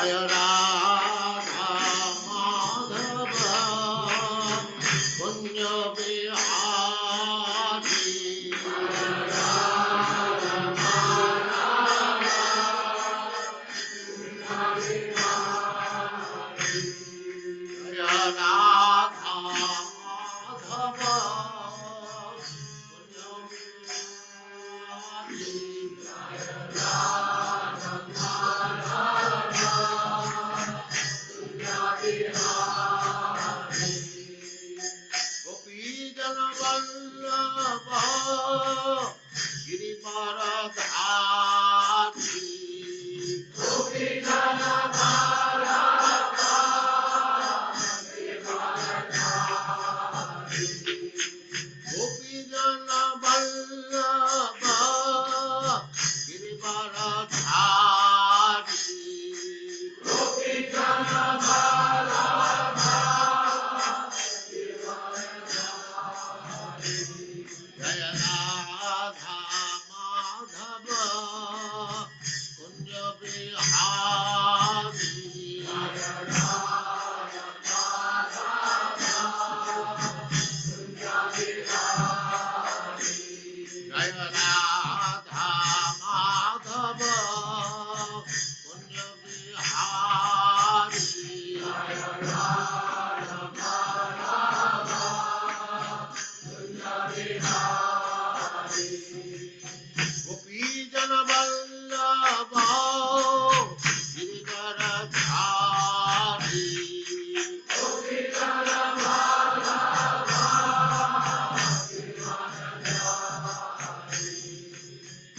Jaya Radha Madhava Punya Bihari Jaya Radha Madhava Punya Gopi Jana Vallabha Girivaradhari Gopi Jana Vallabha Gopi Jana Vallabha Girivaradhari Gopi Jana Vallabha Jaya Radha Madhava Kunja Bihari Jaya Radha Madhava Kunja Bihari Jaya Radha Madhava Kunja Bihari Jaya Radha Madhava Gopi Jana Vallabha Girivaradhari Gopi Jana Vallabha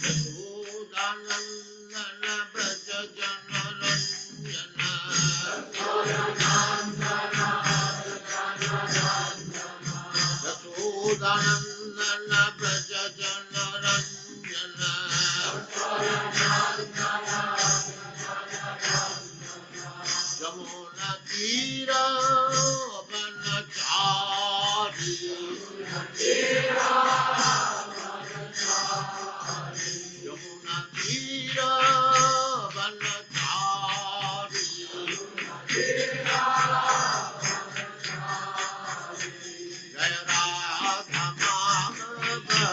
Yashodanandana Braja Jana Ranjana Yashodanandana Braja Jana Ranjana Jamuna Tira Vanachari Jamuna Tira Vanachari Jaya Radha Madhava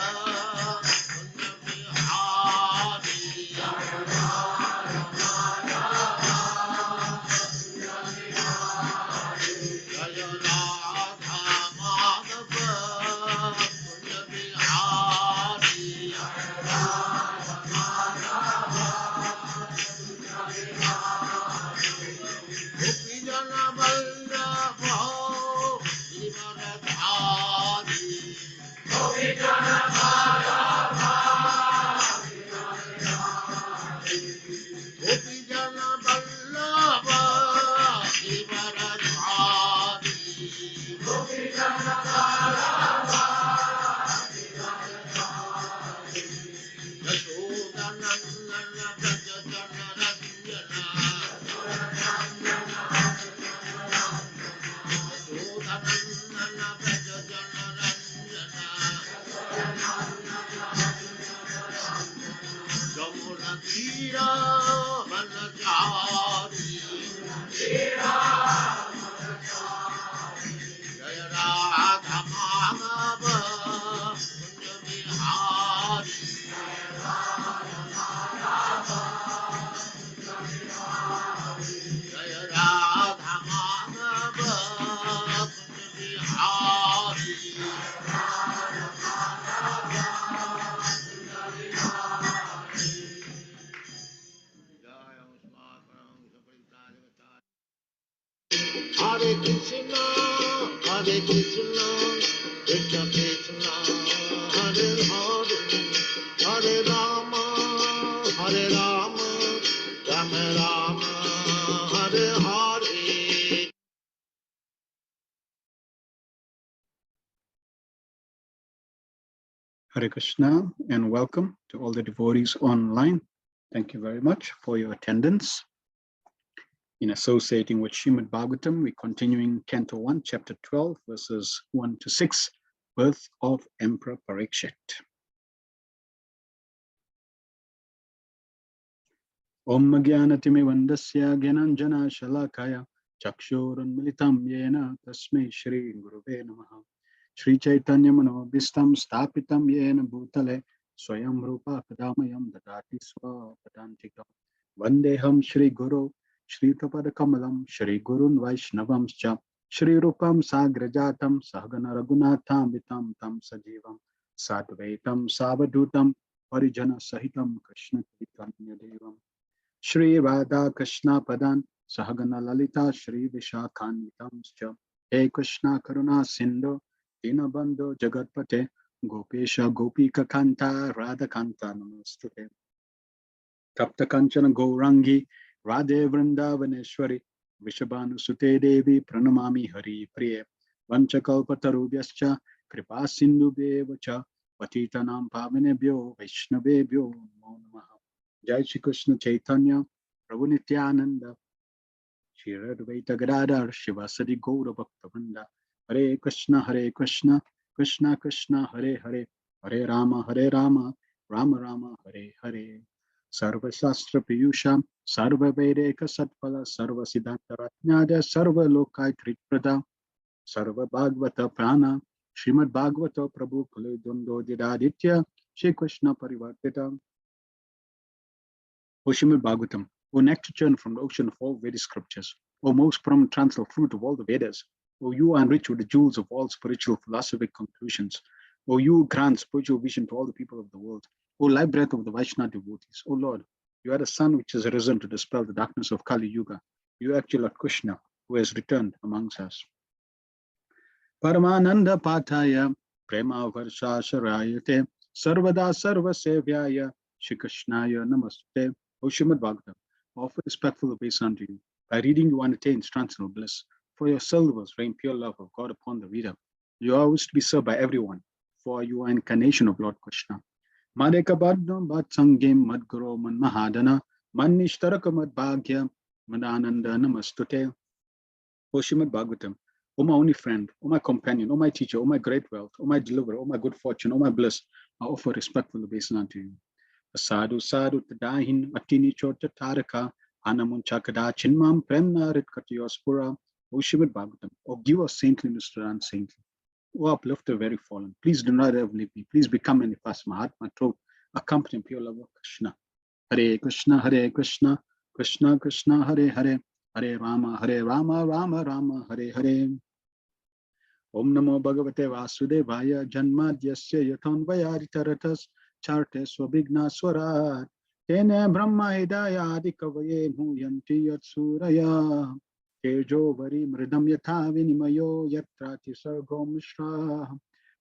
Kunja Bihari Jaya Radha Madhava Jaya Radha Madhava Kunja Bihari Jaya Radha Madhava Gopi Jana Vallabha Girivaradhari Gopi Jana Vallabha Gopi Jana Vallabha Girivaradhari Gopi Jana Vallabha Yashodanandana Braja Jana Ranjana Yashodanandana Braja Jana Ranjana Jamuna Tira Vanachari Jaya Radha Madhava Kunja Bihari Jaya Radha Madhava Kunja Bihari Jaya Srimad Bhagavatam Hare Krishna, Krishna Krishna, Hare Hare, Hare Rama, Rama Rama, Hare Hare. Hare Krishna and welcome to all the devotees online. Thank you very much for your attendance. In associating with Srimad Bhagavatam, we're continuing Canto 1, Chapter 12, verses 1 to 6, Birth of Emperor Parikshit. Om Gyanatime Vandasya Gyananjana Shalakaya Chakshurunmilitam Yena Tasmai Shri Guruve Namaha Shri Chaitanya Manobhistam Stapitam Yena Bhutale Swayam Rupa Kadamayam Dadati Swapadantika Vandeham Shri Guru Shri Tapada Kamalam Shri Gurun Vaishnavamscha Shri Rupam Sagrajatam Sahagana Raghunatham Vitam Tam Sajivam Sadvaitam Savadutam Parijana Sahitam Krishna Chaitanya Devam Shri Radha Krishna Padan Sahagana Lalita Shri Vishakhanvitamscha He Krishna Karuna Sindhu Dinabandhu Jagatpate Gopesha Gopika Kanta Radha Kanta Namastute Tapta Kanchana Gourangi Radhe Vrindavaneshwari Vishabhanu Sute Devi Pranamami Hari Priye Vanchakalpatarubhyascha Kripa Sindhu Bevacha Patitanam Pavanebhyo Vaishnavebhyo Namo Namaha Jai Shri Krishna Chaitanya Prabhu Nityananda Shri Advaita Gadadhar Shivasadi Gaura Bhaktavrinda Hare Krishna Krishna Krishna Hare Hare Hare Rama Rama Rama Hare Hare Sarva Shastra Piyusha Sarva Vedeka Satpala Sarva Siddhanta Ratnada Sarva Lokai Triprada Sarva Bhagavata Prana Srimad Bhagavata Prabhu Kule Dundo Didaditya Shri Krishna Parivartita O Srimad Bhagavatam, O nectar churn from the ocean of all Vedic scriptures, O most prominent transcendental fruit of all the Vedas, O you are enriched with the jewels of all spiritual philosophic conclusions, O you grant spiritual vision to all the people of the world, O life breath of the Vaishnava devotees, O Lord, you are the sun which has arisen to dispel the darkness of Kali Yuga. You are actually Lord Krishna who has returned amongst us. Paramananda Pataya Prema Varshasharayate Sarvada Sarva Sevyaya Shri Krishnaya Namaste. O Srimad Bhagavatam, offer respectful obeisance unto you. By reading you attain transcendental bliss. For your syllables rain pure love of God upon the reader. You are always to be served by everyone, for you are an incarnation of Lord Krishna. Madeka Badno Batsangim Madguru Man Mahadana Manishtaraka Mad Bhagya Madananda Namastute. O Srimad Bhagavatam, O my only friend, O my companion, O my teacher, O my great wealth, O my deliverer, O my good fortune, O my bliss, I offer respectful obeisance unto you. Sadhu Sadhu Tadahin Atini Chota Taraka Anamun Chakada Chinmam Premna Ritkatiyospura. O Srimad Bhagavatam, O give us saintliness to the unsaintly. O uplift the very fallen. Please do not ever leave me. Please become manifest Mahatma through accompanying pure love of Krishna. Hare Krishna, Krishna Krishna, Hare Hare, Hare Rama, Rama Rama, Hare Hare. Om Namo Bhagavate Vasudevaya Janmadyasya Yatonvayaditaratas Charte Swabhigna Swarat Tene Brahma Hidaya Adikavaye Muyanti Yatsuraya Tejo Vari Mridam Yatha Vinimayo Yatrati Sargo Mishra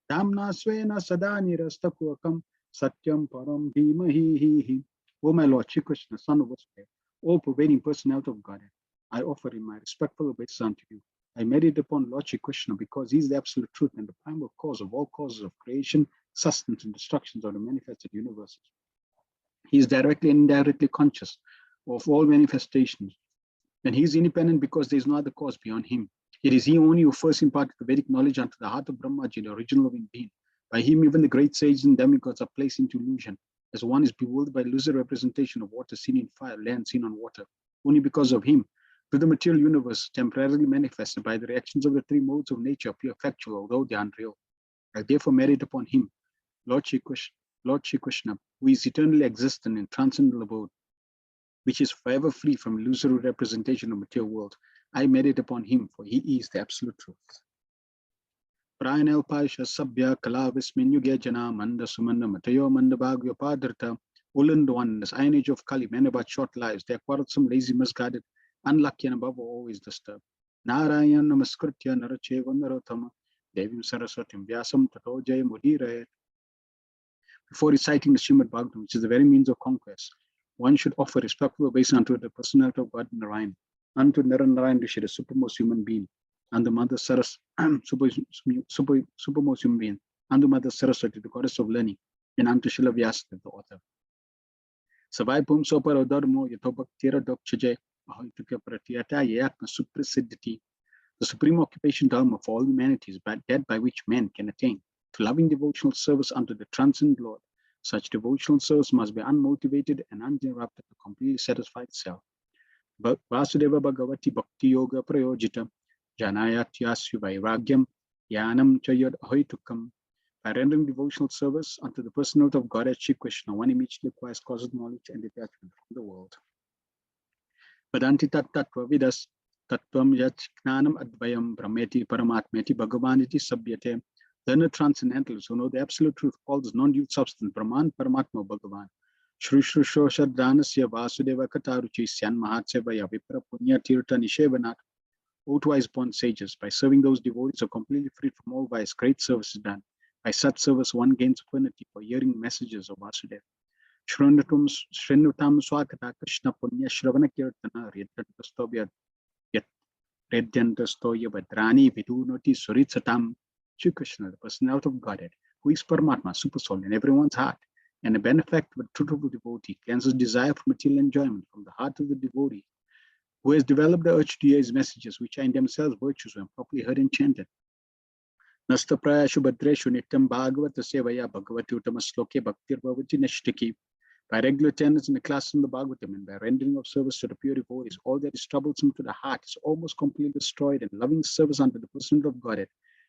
Damna Svena Sadani Rastakuakam Satyam Param Dhimahi. O my Lord Shri Krishna, Son of Vasudeva, O pervading personality of Godhead, I offer in my respectful obeisance unto you. I meditate upon Lord Shri Krishna because he is the absolute truth and the primal cause of all causes of creation, sustenance, and destructions of the manifested universes. He is directly and indirectly conscious of all manifestations, and he is independent because there is no other cause beyond him. It is he only who first imparted the Vedic knowledge unto the heart of Brahmaji, the original living being. By him, even the great sages and demigods are placed into illusion, as one is bewildered by illusory representation of water seen in fire, land seen on water. Only because of him, to the material universe, temporarily manifested by the reactions of the three modes of nature, appear factual, although they are unreal. I therefore meditate upon him, Lord Shri Krishna, who is eternally existent in transcendental abode, which is forever free from illusory representation of material world. I meditate upon him, for he is the absolute truth. Prayanel Pasha Sabya Kala Visminyuge Jana Manda Sumanda Matayo Manda Bhagya Padartha Uland one, this iron age of Kali, men about short lives, they are quarrelsome, lazy, misguided, unlucky, and above all always disturbed. Narayan Namaskritya Naracheva Narotama Devim Saraswatim Vyasam Tato Jaya Mudira. Before reciting the Srimad Bhagavatam, which is the very means of conquest, one should offer respectful obeisance unto the personality of God Narayan, unto Narayan Rishi, the supermost human being, and the mother Saras, supermost human being, and the mother Saraswati, the goddess of learning, and unto Srila Vyasa, the author. Savai Pum Sopar Odarmo Yatobak Tira Dok Chaje, Ahoituka Pratiata Yakna Suprasiddhiti, the supreme occupation dharma for all humanity is that by which men can attain to loving devotional service unto the transcendent Lord, Such devotional service must be unmotivated and uninterrupted to completely satisfy itself. But Vasudeva Bhagavati Bhakti Yoga Prayojita Janayatyasya Vairagyam Yanam Chayad Hoitukam. By rendering devotional service unto the personality of God as Shri Krishna, one immediately acquires cosmic knowledge and detachment from the world. Vadanti tat tattva vidas tattvam yat jnanam advayam brahmeti paramatmeti bhagavaniti sabhyate. Learned transcendentalists who know the absolute truth called this non-dual substance, Brahman, Paramatma, Bhagavan. Shri Shri Shoshadanasya Vasudeva Kataruchi Syan Mahatsevaya Vipra Punya Tirtha Nishevanat. O twice born sages, by serving those devotees who are completely freed from all vice, great service is done. By such service, one gains affinity for hearing messages of Vasudeva. Shrunutam Swakata Krishna Punya Shravana Kirtana Redyantastoya Vadrani Vidunoti Suritsatam. Shri Krishna, the personality of Godhead, who is Paramatma, super soul in everyone's heart, and a benefactor, truthful devotee, cleanses desire for material enjoyment from the heart of the devotee, who has developed the urge to hear his messages, which are in themselves virtues when properly heard and chanted. Nasta Prayashu Bhadreshu Nityam Bhagavata Sevaya Bhagavati Uttamasloke Bhaktir Bhavati Nashtiki. By regular attendance in the class in the Bhagavatam and by rendering of service to the pure devotees, all that is troublesome to the heart is almost completely destroyed, and loving service unto the personality of Godhead,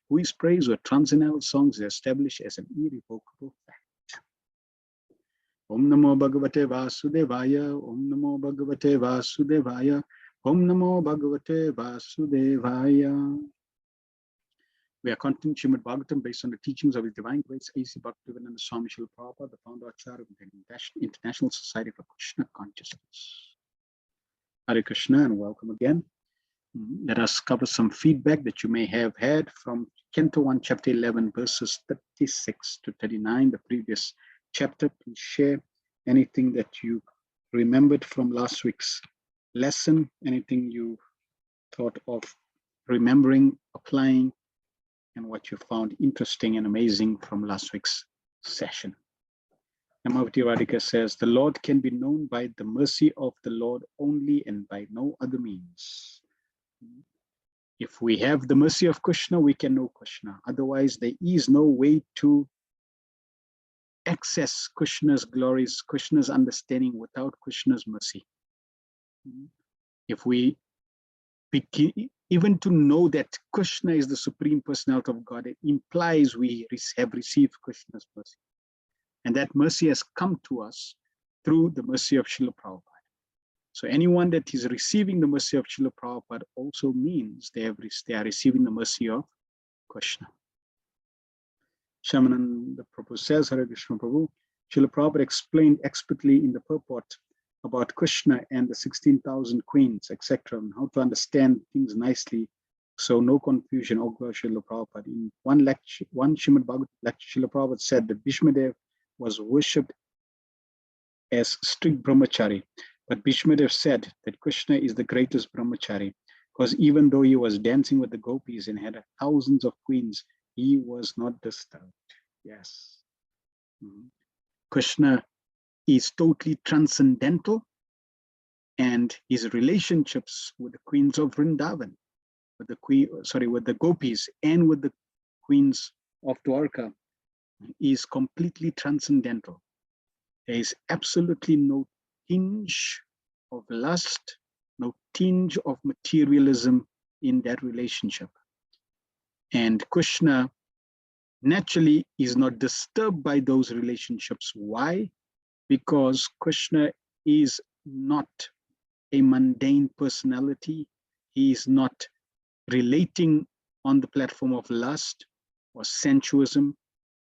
who is praised with transcendental songs, is established as an irrevocable fact. Om Namo Bhagavate Vasudevaya, Om Namo Bhagavate Vasudevaya, Om Namo Bhagavate Vasudevaya. We are continuing Srimad Bhagavatam based on the teachings of His Divine Grace A.C. Bhaktivedanta Swami Srila Prabhupada, the founder Acharya of the International Society for Krishna Consciousness. Hare Krishna and welcome again. Let us cover some feedback that you may have had from Canto 1, Chapter 11, verses 36 to 39, the previous chapter. Please share anything that you remembered from last week's lesson, anything you thought of remembering, applying, and what you found interesting and amazing from last week's session. Namavati Radhika says, the Lord can be known by the mercy of the Lord only and by no other means. If we have the mercy of Krishna, we can know Krishna. Otherwise, there is no way to access Krishna's glories, Krishna's understanding without Krishna's mercy. If we begin, even to know that Krishna is the Supreme Personality of God, it implies we have received Krishna's mercy. And that mercy has come to us through the mercy of Srila Prabhupada. So anyone that is receiving the mercy of Srila Prabhupada also means they are receiving the mercy of Krishna. Shamananda Prabhu says, Hare Krishna Prabhu, Srila Prabhupada explained expertly in the purport about Krishna and the 16,000 queens, etc., and how to understand things nicely, so no confusion. O Srila Prabhupada. In one Srimad Bhagavatam lecture, Srila Prabhupada said that Bhishmadev was worshipped as strict brahmachari, but Bhishmadev said that Krishna is the greatest brahmachari, because even though he was dancing with the gopis and had thousands of queens, he was not disturbed. Yes. Krishna is totally transcendental, and his relationships with the queens of Vrindavan, with the gopis and with the queens of Dwarka is completely transcendental. There is absolutely no tinge of lust, no tinge of materialism in that relationship. And Krishna naturally is not disturbed by those relationships. Why? Because Krishna is not a mundane personality. He is not relating on the platform of lust or sensuism.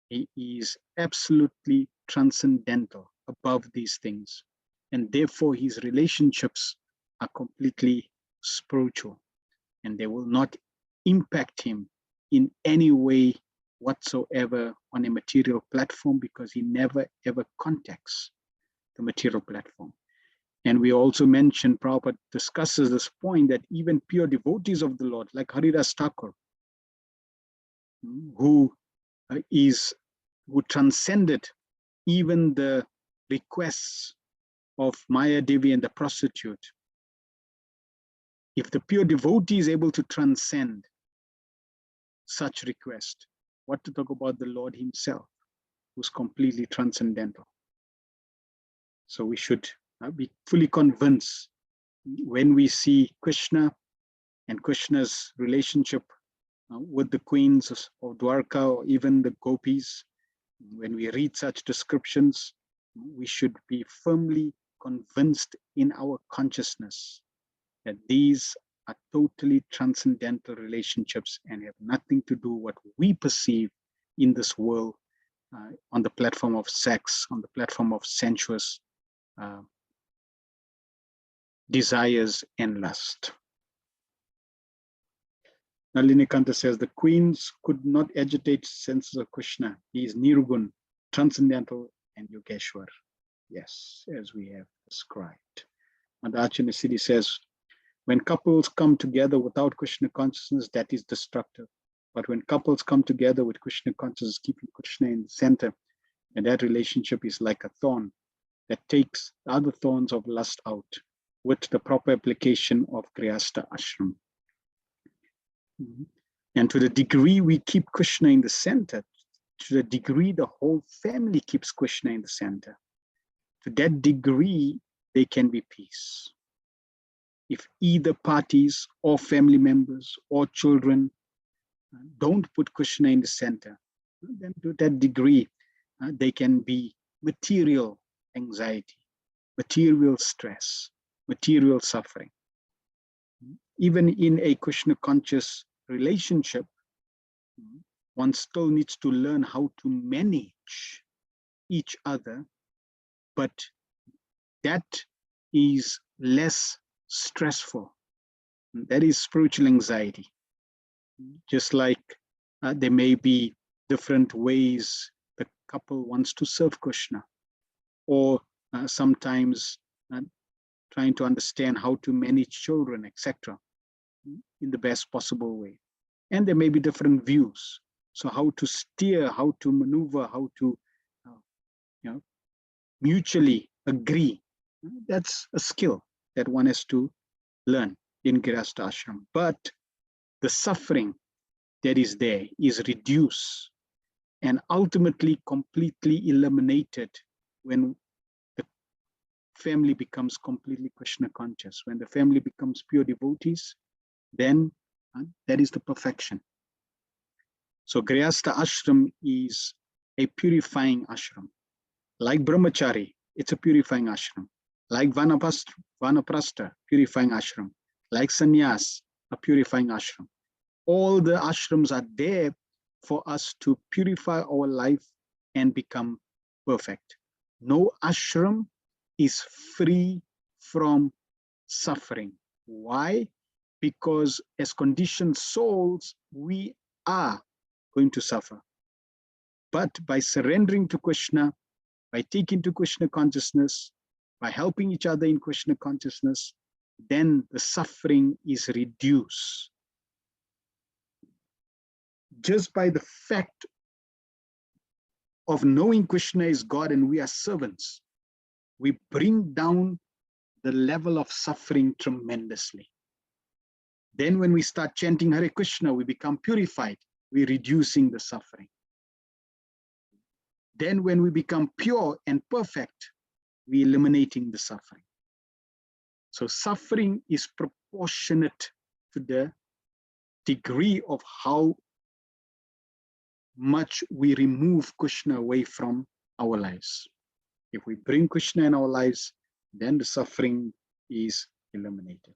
He is absolutely transcendental, above these things. And therefore his relationships are completely spiritual, and they will not impact him in any way whatsoever on a material platform, because he never ever contacts the material platform. And we also mentioned, Prabhupada discusses this point, that even pure devotees of the Lord, like Haridas Thakur, who transcended even the requests of Maya Devi and the prostitute. If the pure devotee is able to transcend such request, what to talk about the Lord himself? who's completely transcendental. So we should be fully convinced when we see Krishna and Krishna's relationship with the queens of Dwarka or even the gopis. When we read such descriptions, we should be firmly convinced in our consciousness that these are totally transcendental relationships and have nothing to do what we perceive in this world on the platform of sex, on the platform of sensuous desires and lust. Nalinikanta says the queens could not agitate senses of Krishna. He is Nirgun, transcendental, and Yogeshwar. Yes, as we have described. Madhachana Siddhi says, when couples come together without Krishna consciousness, that is destructive. But when couples come together with Krishna consciousness, keeping Krishna in the center, and that relationship is like a thorn that takes the other thorns of lust out with the proper application of Grihastha Ashram. And to the degree we keep Krishna in the center, to the degree the whole family keeps Krishna in the center, to that degree, there can be peace. If either parties or family members or children don't put Krishna in the center, then to that degree, there can be material anxiety, material stress, material suffering. Even in a Krishna conscious relationship, one still needs to learn how to manage each other, but that is less stressful. That is spiritual anxiety. Just like there may be different ways the couple wants to serve Krishna, or sometimes trying to understand how to manage children, etc., in the best possible way. And there may be different views. So how to steer, how to maneuver, how to mutually agree, that's a skill that one has to learn in Grihastha Ashram. But the suffering that is there is reduced and ultimately completely eliminated when the family becomes completely Krishna conscious. When the family becomes pure devotees, then that is the perfection. So Grihastha Ashram is a purifying ashram. Like Brahmachari, it's a purifying ashram. Like Vanaprastha, purifying ashram. Like Sannyas, a purifying ashram. All the ashrams are there for us to purify our life and become perfect. No ashram is free from suffering. Why? Because as conditioned souls, we are going to suffer. But by surrendering to Krishna, by taking to Krishna consciousness, by helping each other in Krishna consciousness, then the suffering is reduced. Just by the fact of knowing Krishna is God and we are servants, we bring down the level of suffering tremendously. Then when we start chanting Hare Krishna, we become purified. We're reducing the suffering. Then when we become pure and perfect, we're eliminating the suffering. So suffering is proportionate to the degree of how much we remove Krishna away from our lives. If we bring Krishna in our lives, then the suffering is eliminated.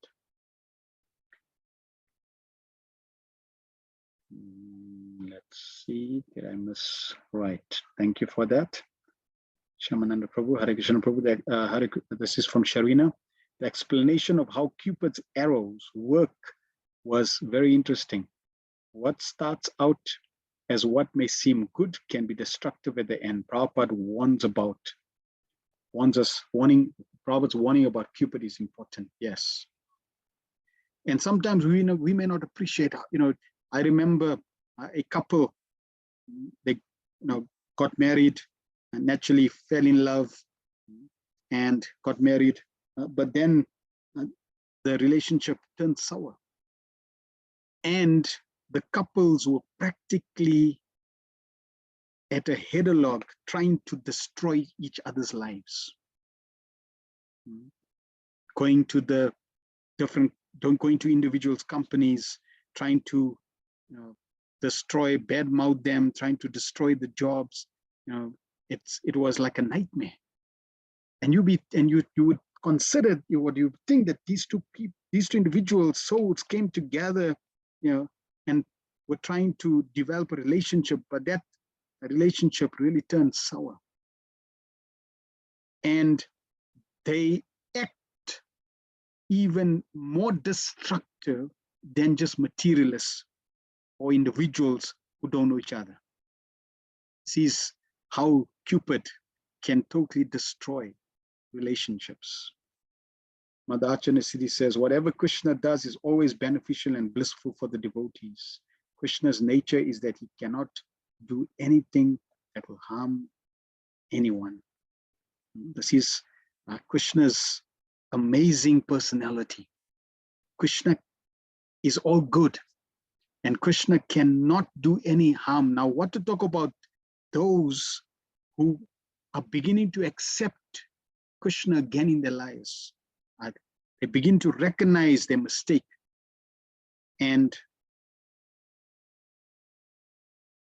Let's see, did I miss? Right, thank you for that. Shamananda Prabhu, Hare Krishna Prabhu, this is from Sharina. The explanation of how Cupid's arrows work was very interesting. What starts out as what may seem good can be destructive at the end. Prabhupada Prabhupada's warning about Cupid is important, yes. And sometimes we may not appreciate, I remember a couple, they got married and naturally fell in love and got married, but then the relationship turned sour. And the couples were practically at a headlock trying to destroy each other's lives. Going to the going to individuals' companies, trying to destroy, badmouth them, trying to destroy the jobs. It was like a nightmare. And you would consider, what you think, that these two individual souls came together, and were trying to develop a relationship, but that relationship really turned sour. And they act even more destructive than just materialists or individuals who don't know each other. Sees how Cupid can totally destroy relationships. Madhachana Siddhi says, whatever Krishna does is always beneficial and blissful for the devotees. Krishna's nature is that he cannot do anything that will harm anyone. This is Krishna's amazing personality. Krishna is all good, and Krishna cannot do any harm. Now, what to talk about those who are beginning to accept Krishna again in their lives? They begin to recognize their mistake, and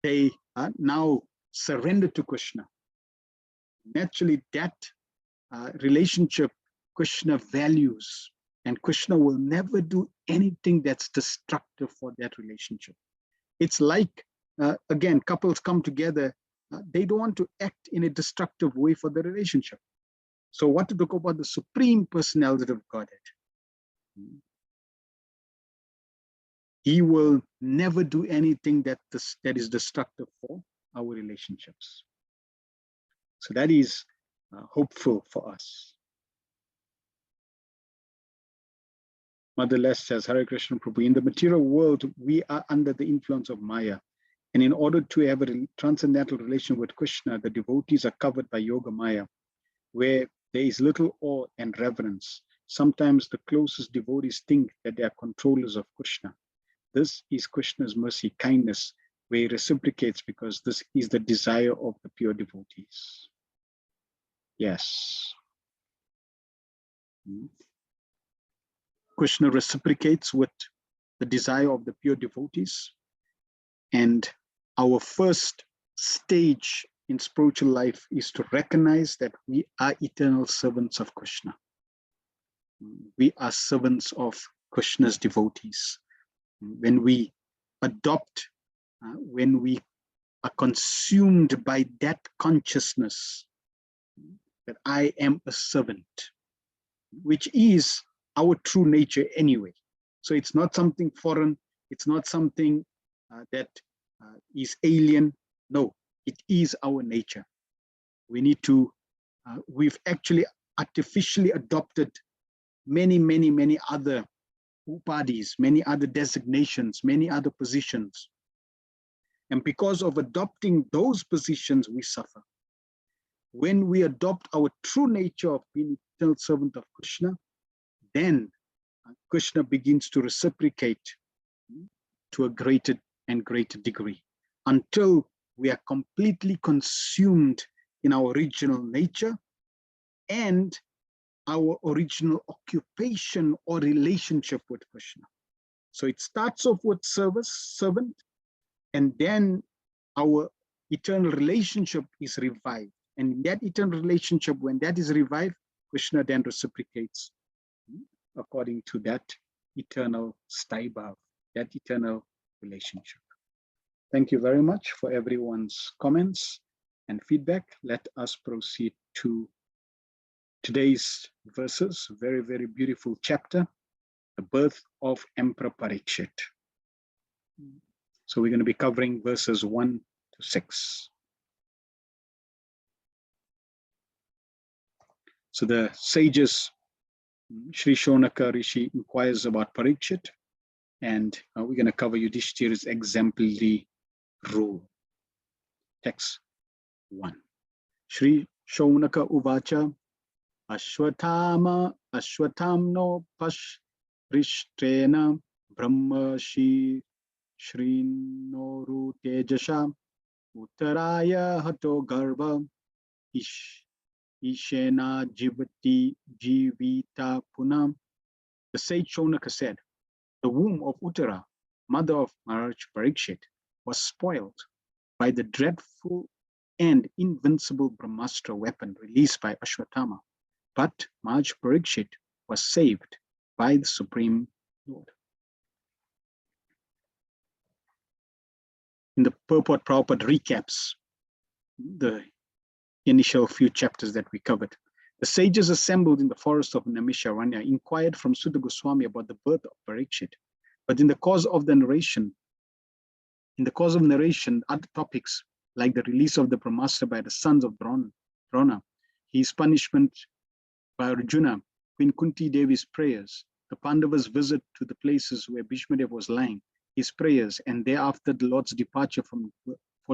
they now surrender to Krishna. Naturally, that relationship Krishna values, and Krishna will never do anything that's destructive for that relationship. It's like, again, couples come together, they don't want to act in a destructive way for the relationship. So what to talk about the Supreme Personality of Godhead? He will never do anything that is destructive for our relationships. So that is hopeful for us. Mother Les says, Hare Krishna Prabhu, in the material world, we are under the influence of Maya. And in order to have a transcendental relation with Krishna, the devotees are covered by Yoga Maya, where there is little awe and reverence. Sometimes the closest devotees think that they are controllers of Krishna. This is Krishna's mercy, kindness, where he reciprocates, because this is the desire of the pure devotees. Yes. Krishna reciprocates with the desire of the pure devotees. And our first stage in spiritual life is to recognize that we are eternal servants of Krishna. We are servants of Krishna's devotees. When we adopt, when we are consumed by that consciousness that I am a servant, which is our true nature anyway. So it's not something foreign, it's not something that is alien. No, it is our nature. We need to, we've actually artificially adopted many other upadhis, many other designations, many other positions. And because of adopting those positions, we suffer. When we adopt our true nature of being eternal servant of Krishna, then Krishna begins to reciprocate to a greater and greater degree, until we are completely consumed in our original nature and our original occupation or relationship with Krishna. So it starts off with servant, and then our eternal relationship is revived. And in that eternal relationship, when that is revived, Krishna then reciprocates according to that eternal staibhav, that eternal relationship. Thank you very much for everyone's comments and feedback. Let us proceed to today's verses. Very beautiful chapter, the birth of Emperor Parikshit. So we're going to be covering verses 1 to 6. So the sages, Sri Shonaka Rishi inquires about Parikshit, and we're going to cover Yudhishthira's exemplary rule. Text 1. Sri Shonaka Uvacha Ashwatamno Pashrishtena Brahma Shri Shrinoru Tejasha Uttaraya hato garva ishena jivati jivita punam. The sage Shonaka said, the womb of Uttara, mother of Maharaj Parikshit, was spoiled by the dreadful and invincible Brahmastra weapon released by Ashwatthama. But Maharaj Parikshit was saved by the Supreme Lord. In the purport, Prabhupada recaps the initial few chapters that we covered. The sages assembled in the forest of Naimisharanya inquired from Sutta Goswami about the birth of Parikshit. But in the course of narration, other topics like the release of the Brahmastra by the sons of Drona, his punishment by Arjuna, Queen Kunti Devi's prayers, the Pandavas' visit to the places where Bhishmadev was lying, his prayers, and thereafter the Lord's departure for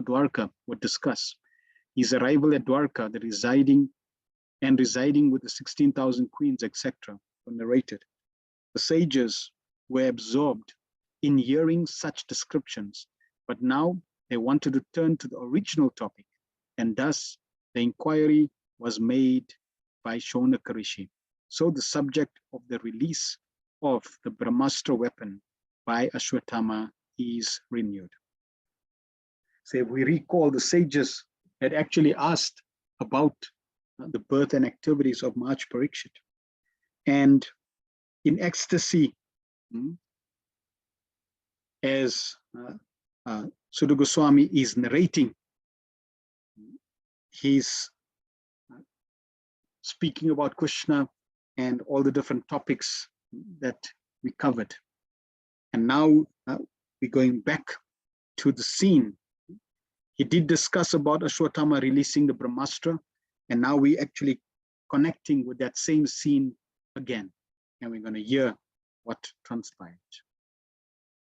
Dwarka were discussed. His arrival at Dwarka, the residing with the 16,000 queens, etc., were narrated. The sages were absorbed in hearing such descriptions, but now they wanted to turn to the original topic, and thus the inquiry was made by Shonaka Rishi. So the subject of the release of the Brahmastra weapon by Ashwatthama is renewed. So if we recall, the sages had actually asked about the birth and activities of Maharaj Parikshit. And in ecstasy, as Sutta Goswami is narrating, he's speaking about Krishna and all the different topics that we covered. And now we're going back to the scene. He did discuss about Ashwatthama releasing the Brahmastra, and now we're actually connecting with that same scene again. And we're going to hear what transpired.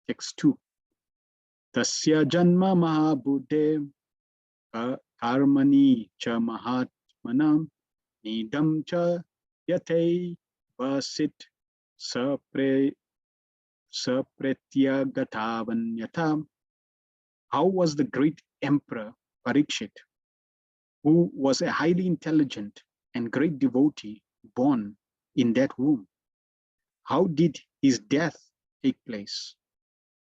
Text 2. Tasya janma mahabhude karmani cha mahatmanam nidam cha yate vasit sapretyagatavanyata. How was the great emperor Parikshit, who was a highly intelligent and great devotee, born in that womb? How did his death take place?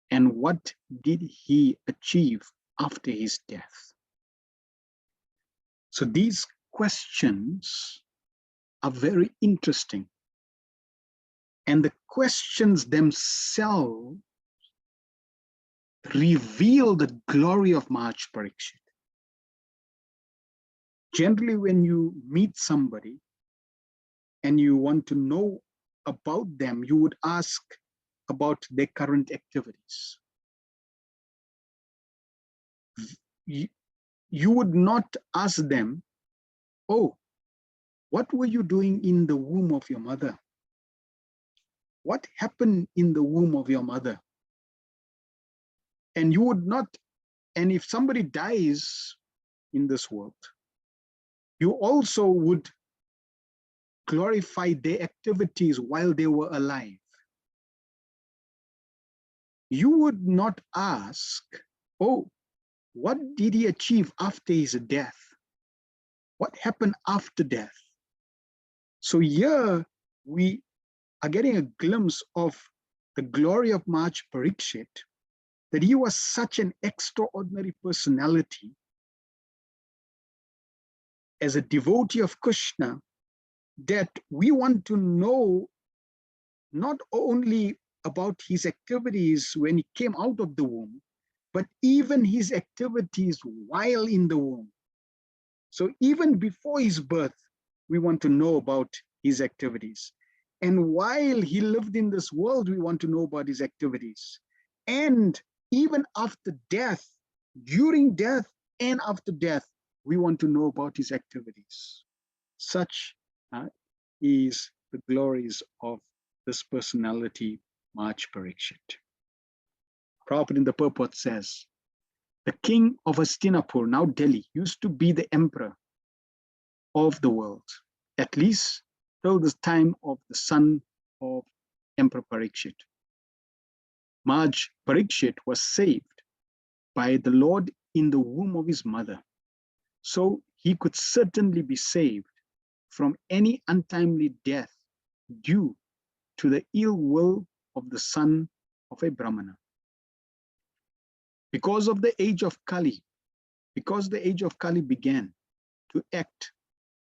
And what did he achieve after his death? So these questions are very interesting. And the questions themselves reveal the glory of Maharaj Parikshit. Generally, when you meet somebody and you want to know about them, you would ask about their current activities. You would not ask them, oh, what were you doing in the womb of your mother? What happened in the womb of your mother? And you would not, and if somebody dies in this world, you also would glorify their activities while they were alive. You would not ask, oh, what did he achieve after his death? What happened after death? So here we are getting a glimpse of the glory of Maharaj Parikshit, that he was such an extraordinary personality as a devotee of Krishna, that we want to know not only about his activities when he came out of the womb, but even his activities while in the womb. So even before his birth, we want to know about his activities. And while he lived in this world, we want to know about his activities. And even after death, during death and after death, we want to know about his activities. Such is the glories of this personality, Maharaj Parikshit. Prabhupada in the purport says, the king of Hastinapur, now Delhi, used to be the emperor of the world, at least till the time of the son of Emperor Parikshit. Maharaj Parikshit was saved by the Lord in the womb of his mother. So he could certainly be saved from any untimely death due to the ill will of the son of a Brahmana. Because the age of Kali began to act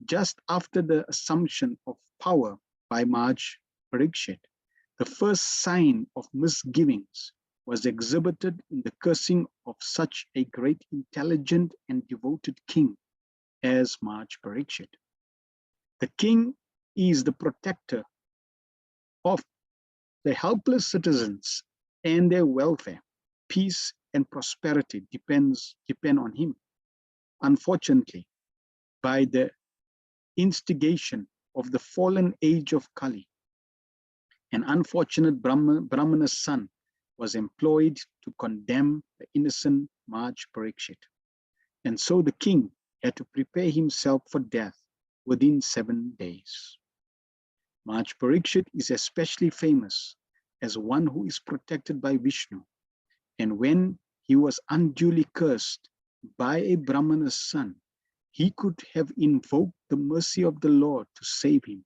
just after the assumption of power by Maharaj Parikshit, the first sign of misgivings was exhibited in the cursing of such a great, intelligent, and devoted king as Maharaj Parikshit. The king is the protector of the helpless citizens and their welfare. Peace and prosperity depend on him. Unfortunately, by the instigation of the fallen age of Kali, an unfortunate Brahmana's son was employed to condemn the innocent Maharaj Parikshit. And so the king had to prepare himself for death within 7 days. Maharaj Parikshit is especially famous as one who is protected by Vishnu. And when he was unduly cursed by a Brahmana's son, he could have invoked the mercy of the Lord to save him,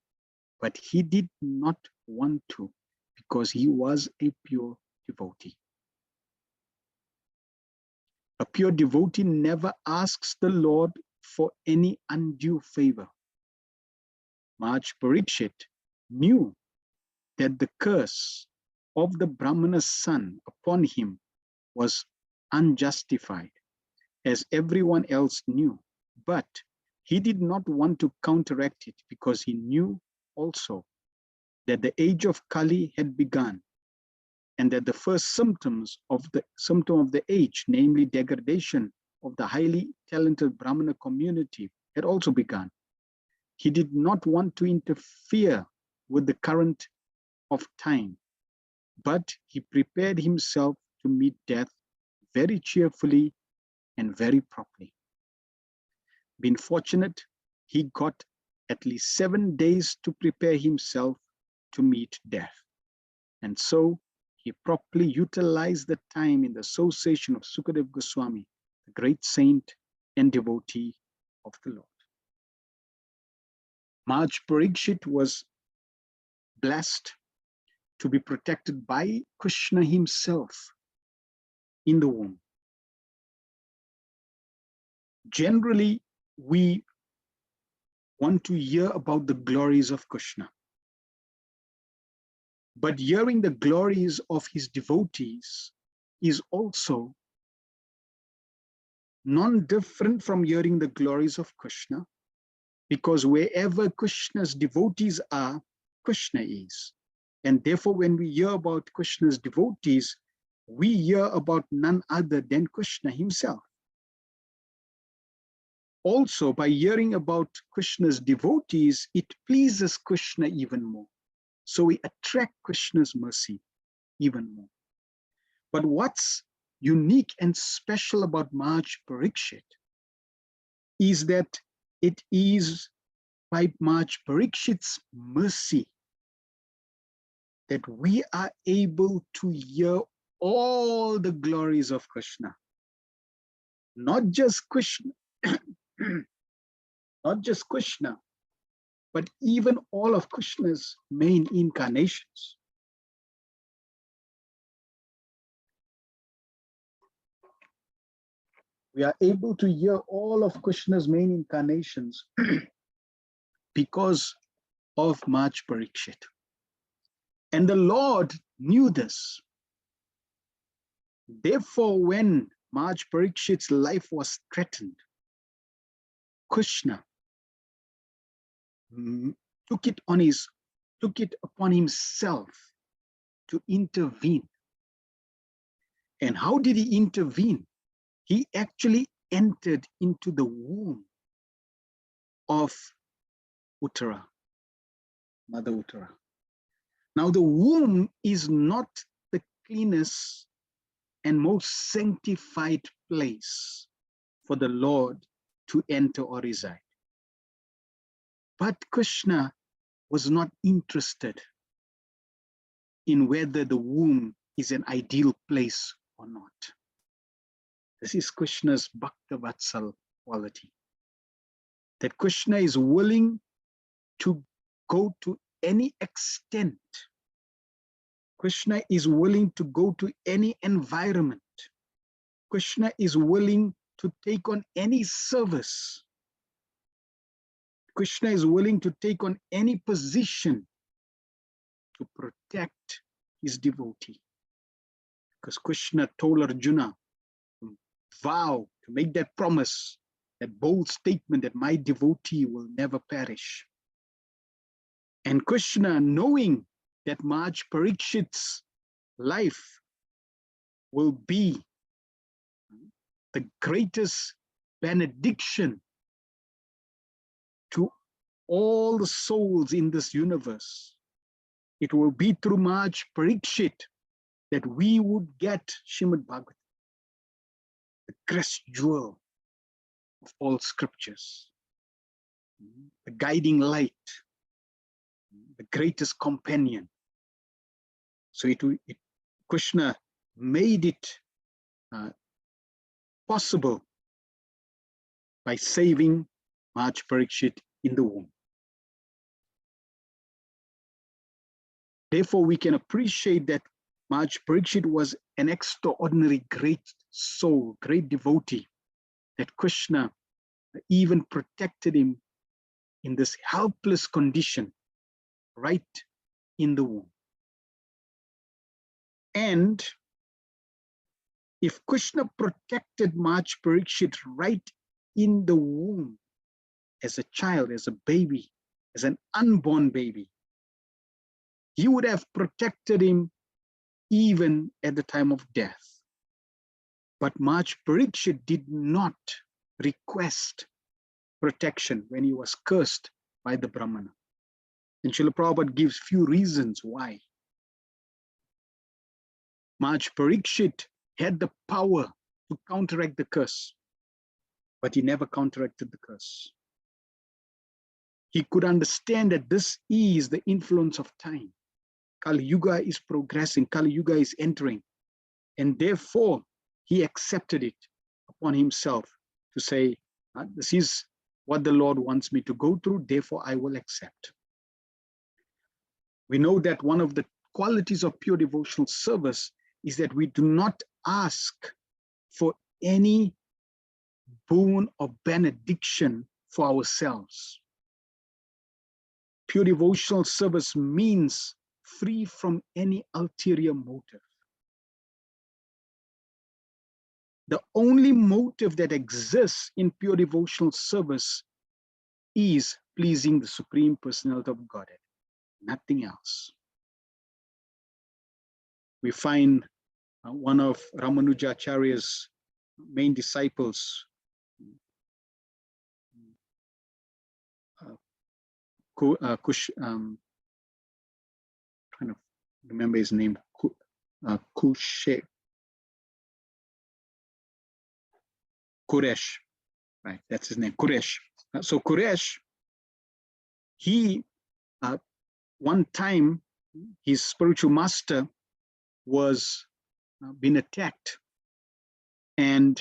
but he did not want to because he was a pure devotee. A pure devotee never asks the Lord for any undue favor. Maharaj Parikshit knew that the curse of the Brahmana's son upon him was unjustified, as everyone else knew, but he did not want to counteract it because he knew also that the age of Kali had begun and that the first symptom of the age, namely degradation of the highly talented Brahmana community, had also begun. He did not want to interfere with the current of time, but he prepared himself to meet death very cheerfully and very properly. Being fortunate, he got at least 7 days to prepare himself to meet death. And so he properly utilized the time in the association of Sukadev Goswami, the great saint and devotee of the Lord. Maharaj Parikshit was blessed to be protected by Krishna himself in the womb. Generally, we want to hear about the glories of Krishna. But hearing the glories of his devotees is also non-different from hearing the glories of Krishna, because wherever Krishna's devotees are, Krishna is. And therefore, when we hear about Krishna's devotees, we hear about none other than Krishna himself. Also, by hearing about Krishna's devotees, it pleases Krishna even more. So we attract Krishna's mercy even more. But what's unique and special about Maharaj Parikshit is that it is by Maharaj Parikshit's mercy that we are able to hear all the glories of Krishna. Not just Krishna, not just Krishna, but even all of Krishna's main incarnations. We are able to hear all of Krishna's main incarnations because of Maharaj Parikshit. And the Lord knew this. Therefore, when Maharaj Parikshit's life was threatened, Krishna took it upon himself to intervene. And how did he intervene? He actually entered into the womb of Uttara, Mother Uttara. Now, the womb is not the cleanest and most sanctified place for the Lord to enter or reside. But Krishna was not interested in whether the womb is an ideal place or not. This is Krishna's Bhakta Vatsal quality. That Krishna is willing to go to any extent. Krishna is willing to go to any environment. Krishna is willing to take on any service. Krishna is willing to take on any position to protect his devotee. Because Krishna told Arjuna to vow, to make that promise, that bold statement that my devotee will never perish. And Krishna, knowing that Maharaj Parikshit's life will be the greatest benediction to all the souls in this universe, it will be through Maharaj Parikshit that we would get Srimad Bhagavatam, the crest jewel of all scriptures, the guiding light, the greatest companion. So Krishna made it possible by saving Maharaj Parikshit in the womb. Therefore, we can appreciate that Maharaj Parikshit was an extraordinary great soul, great devotee, that Krishna even protected him in this helpless condition right in the womb. And if Krishna protected Maharaj Parikshit right in the womb as a child, as a baby, as an unborn baby, he would have protected him even at the time of death. But Maharaj Parikshit did not request protection when he was cursed by the Brahmana. And Srila Prabhupada gives few reasons why. Maharaj Parikshit had the power to counteract the curse, but he never counteracted the curse. He could understand that this is the influence of time. Kali Yuga is progressing, Kali Yuga is entering, and therefore he accepted it upon himself to say, this is what the Lord wants me to go through, therefore I will accept. We know that one of the qualities of pure devotional service is that we do not ask for any boon or benediction for ourselves. Pure devotional service means free from any ulterior motive. The only motive that exists in pure devotional service is pleasing the Supreme Personality of Godhead, nothing else. We find one of Ramanujacharya's main disciples, trying to remember his name, Kuresh, right? That's his name, Kuresh. So Kuresh, he one time his spiritual master was being attacked, and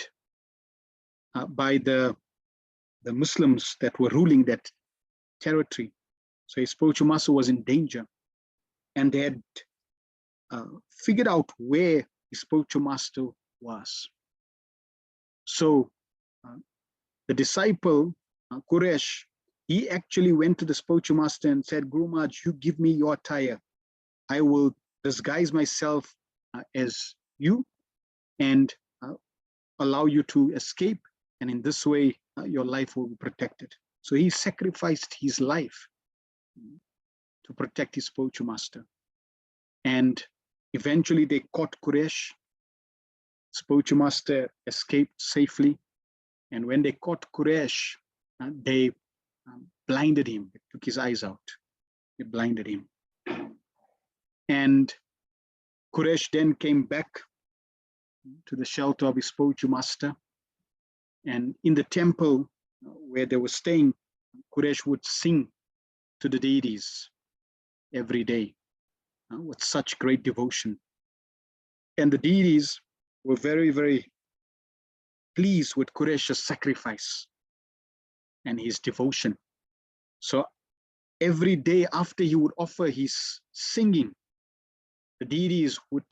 by the Muslims that were ruling that territory. So his spiritual master was in danger, and they had figured out where his spiritual master was. So the disciple, Kuresh, he actually went to the spiritual master and said, Guru Maharaj, you give me your attire. I will disguise myself as you and allow you to escape. And in this way, your life will be protected. So he sacrificed his life to protect his spiritual master. And eventually they caught Kuresh. Spiritual master escaped safely. And when they caught Kuresh, they blinded him, they took his eyes out. They blinded him. And Kuresh then came back to the shelter of his spiritual master. And in the temple where they were staying, Kuresh would sing to the deities every day with such great devotion. And the deities were very, very pleased with Quresh's sacrifice and his devotion. So every day after he would offer his singing, the deities would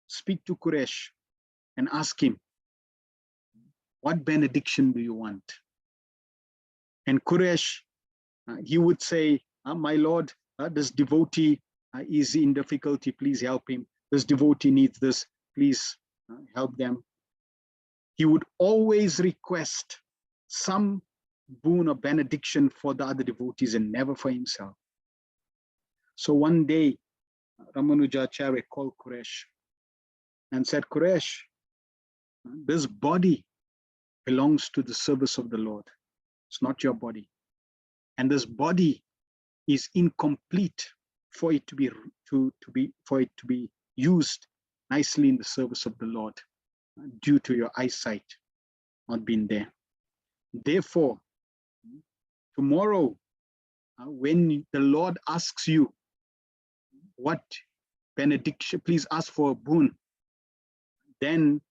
speak to Quraysh and ask him, what benediction do you want? And Quraysh, he would say, my Lord, this devotee is in difficulty, please help him. This devotee needs this, please help them. He would always request some boon or benediction for the other devotees and never for himself. So one day, Ramanujacharya called Quraysh and said, Quraysh, this body belongs to the service of the Lord. It's not your body. And this body is incomplete for it to be used nicely in the service of the Lord due to your eyesight not being there. Therefore, tomorrow, when the Lord asks you what benediction, please ask for a boon, then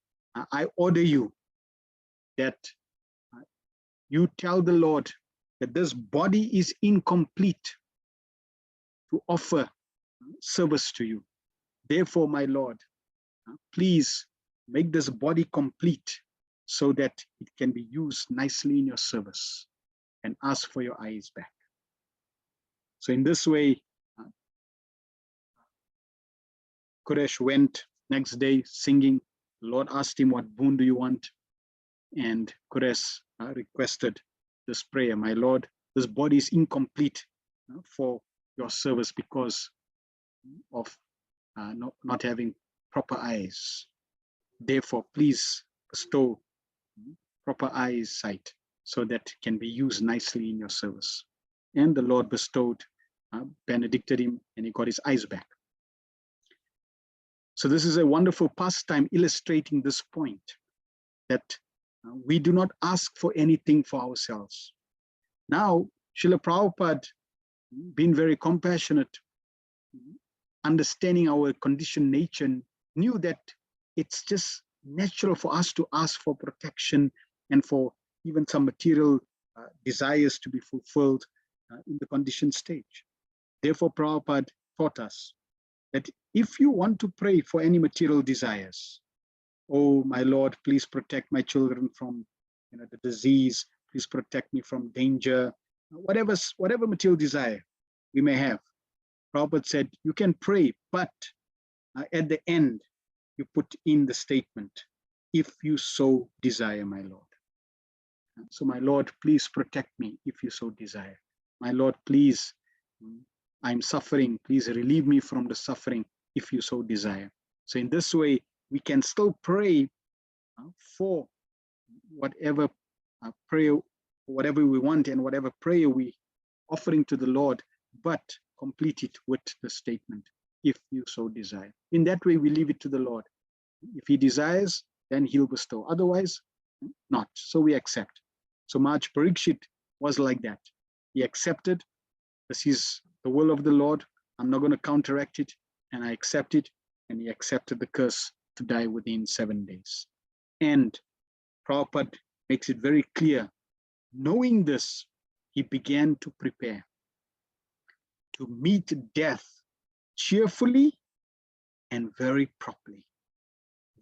I order you that you tell the Lord that this body is incomplete to offer service to you. Therefore, my Lord, please make this body complete so that it can be used nicely in your service, and ask for your eyes back. So in this way, Quraysh went next day singing. The Lord asked him, what boon do you want? And Quraysh requested this prayer, my Lord, this body is incomplete for your service because of not having proper eyes. Therefore, please bestow proper eyesight so that it can be used nicely in your service. And the Lord bestowed, benedicted him, and he got his eyes back. So this is a wonderful pastime illustrating this point, that we do not ask for anything for ourselves. Now, Srila Prabhupada, being very compassionate, understanding our conditioned nature, knew that it's just natural for us to ask for protection and for even some material desires to be fulfilled in the conditioned stage. Therefore, Prabhupada taught us that if you want to pray for any material desires, oh, my Lord, please protect my children from the disease, please protect me from danger, whatever material desire we may have. Prabhupada said, you can pray, but at the end, you put in the statement, if you so desire, my Lord. So my Lord, please protect me if you so desire. My Lord, please, I'm suffering, please relieve me from the suffering if you so desire. So in this way, we can still pray for whatever prayer, whatever we want and whatever prayer we offering to the Lord, but complete it with the statement, if you so desire. In that way, we leave it to the Lord. If he desires, then he'll bestow. Otherwise, not. So we accept. So Maharaj Parikshit was like that. He accepted, this is the will of the Lord. I'm not going to counteract it. And I accept it. And he accepted the curse to die within 7 days. And Prabhupada makes it very clear. Knowing this, he began to prepare to meet death cheerfully and very properly.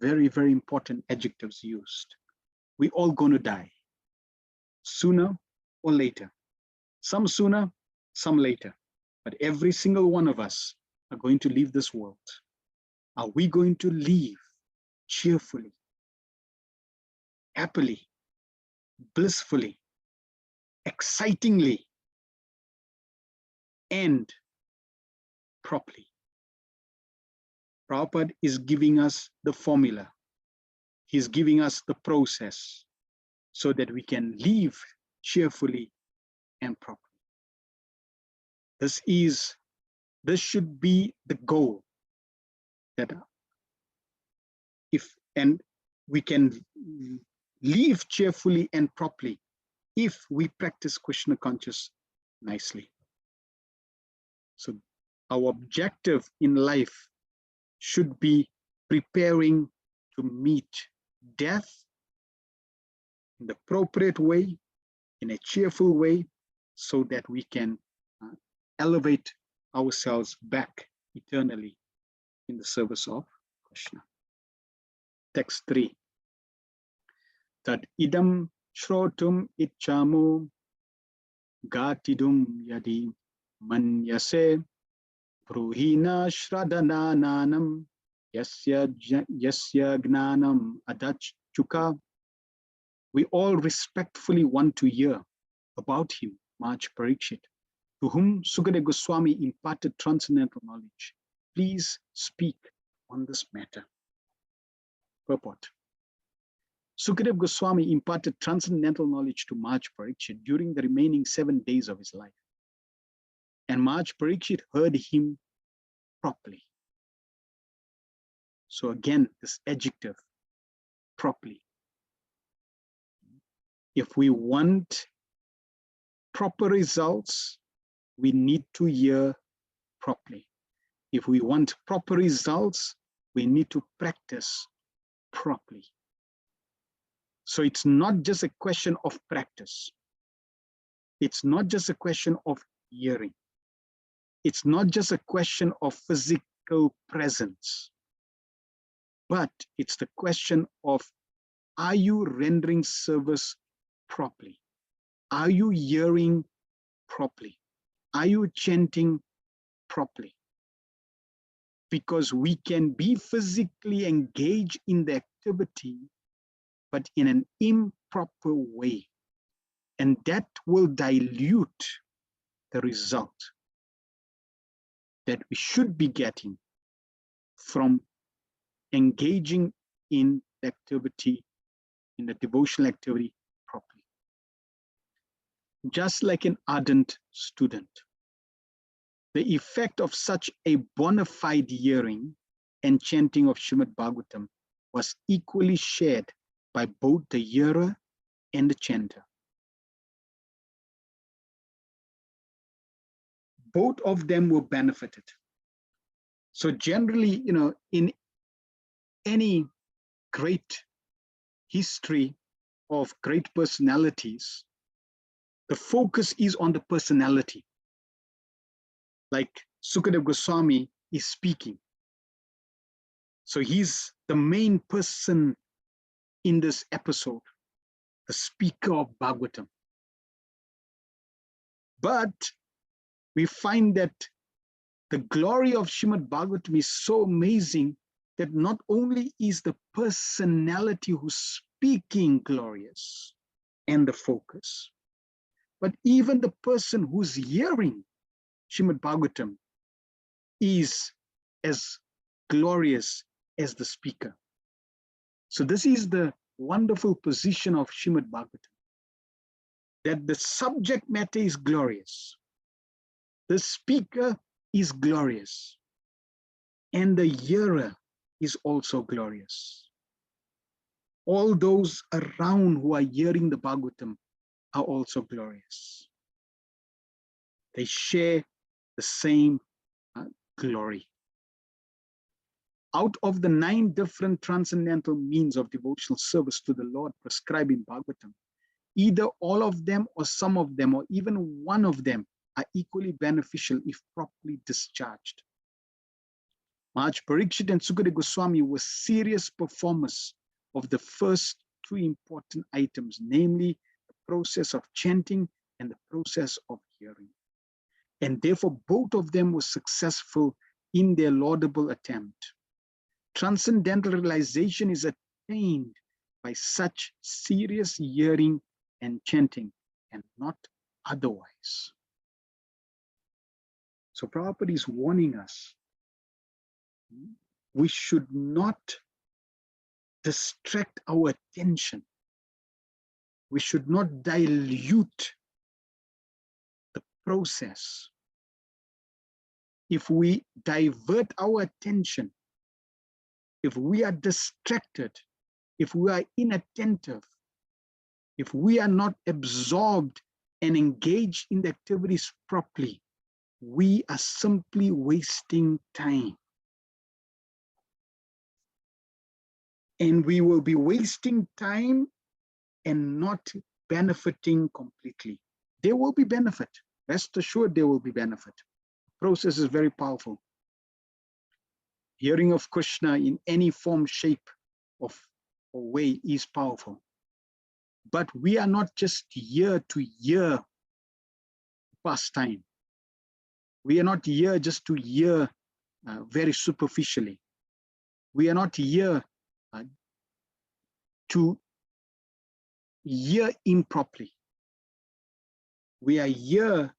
Very, very important adjectives used. We all going to die, sooner or later. Some sooner, some later. But every single one of us are going to leave this world. Are we going to leave cheerfully, happily, blissfully, excitingly, and properly? Prabhupada is giving us the formula. He's giving us the process so that we can live cheerfully and properly. This should be the goal, that we can live cheerfully and properly if we practice Krishna consciousness nicely. So our objective in life should be preparing to meet death in the appropriate way, in a cheerful way, so that we can elevate ourselves back eternally in the service of Krishna. Text 3. Tad idam shrotum ichamo gatidum yadi manyase bruhina shradananam yasya gnanam adachchuka. We all respectfully want to hear about him, Maharaj Parikshit, to whom Sukadeva Goswami imparted transcendental knowledge. Please speak on this matter. Purport. Sukadeva Goswami imparted transcendental knowledge to Maharaj Parikshit during the remaining 7 days of his life. And Maharaj Parikshit heard him properly. So again, this adjective, properly. If we want proper results, we need to hear properly. If we want proper results, we need to practice properly. So it's not just a question of practice. It's not just a question of hearing. It's not just a question of physical presence, but it's the question of, are you rendering service properly? Are you hearing properly? Are you chanting properly? Because we can be physically engaged in the activity, but in an improper way. And that will dilute the result that we should be getting from engaging in the activity, in the devotional activity properly. Just like an ardent student, the effect of such a bona fide hearing and chanting of Srimad Bhagavatam was equally shared by both the hearer and the chanter. Both of them were benefited. So generally, in any great history of great personalities, the focus is on the personality. Like Sukadeva Goswami is speaking. So he's the main person in this episode, the speaker of Bhagavatam. But we find that the glory of Srimad Bhagavatam is so amazing that not only is the personality who's speaking glorious and the focus, but even the person who's hearing Srimad Bhagavatam is as glorious as the speaker. So this is the wonderful position of Srimad Bhagavatam, that the subject matter is glorious, the speaker is glorious, and the hearer is also glorious. All those around who are hearing the Bhagavatam are also glorious. They share the same glory. Out of the 9 different transcendental means of devotional service to the Lord prescribed in Bhagavatam, either all of them or some of them or even one of them are equally beneficial if properly discharged. Maharaj Parikshit and Sukadeva Goswami were serious performers of the first 2 important items, namely the process of chanting and the process of hearing. And therefore, both of them were successful in their laudable attempt. Transcendental realization is attained by such serious hearing and chanting, and not otherwise. So Prabhupada is warning us, we should not distract our attention. We should not dilute the process. If we divert our attention, if we are distracted, if we are inattentive, if we are not absorbed and engaged in the activities properly, we are simply wasting time. And we will be wasting time and not benefiting completely. There will be benefit. Rest assured there will be benefit. Process is very powerful. Hearing of Krishna in any form, shape, or way is powerful. But we are not just year to year pastime. We are not here just to hear very superficially. We are not here to hear improperly. We are here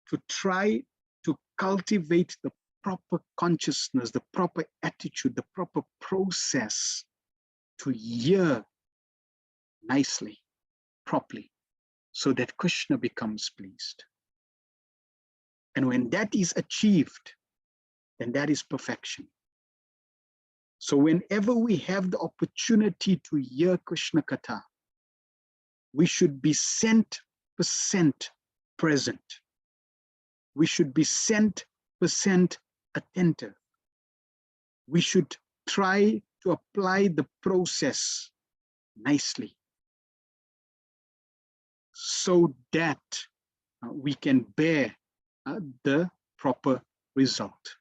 to try to cultivate the proper consciousness, the proper attitude, the proper process to hear nicely, properly, so that Krishna becomes pleased. And when that is achieved, then that is perfection. So whenever we have the opportunity to hear Krishna Katha, we should be 100% present. We should be 100% attentive. We should try to apply the process nicely so that we can bear the proper result.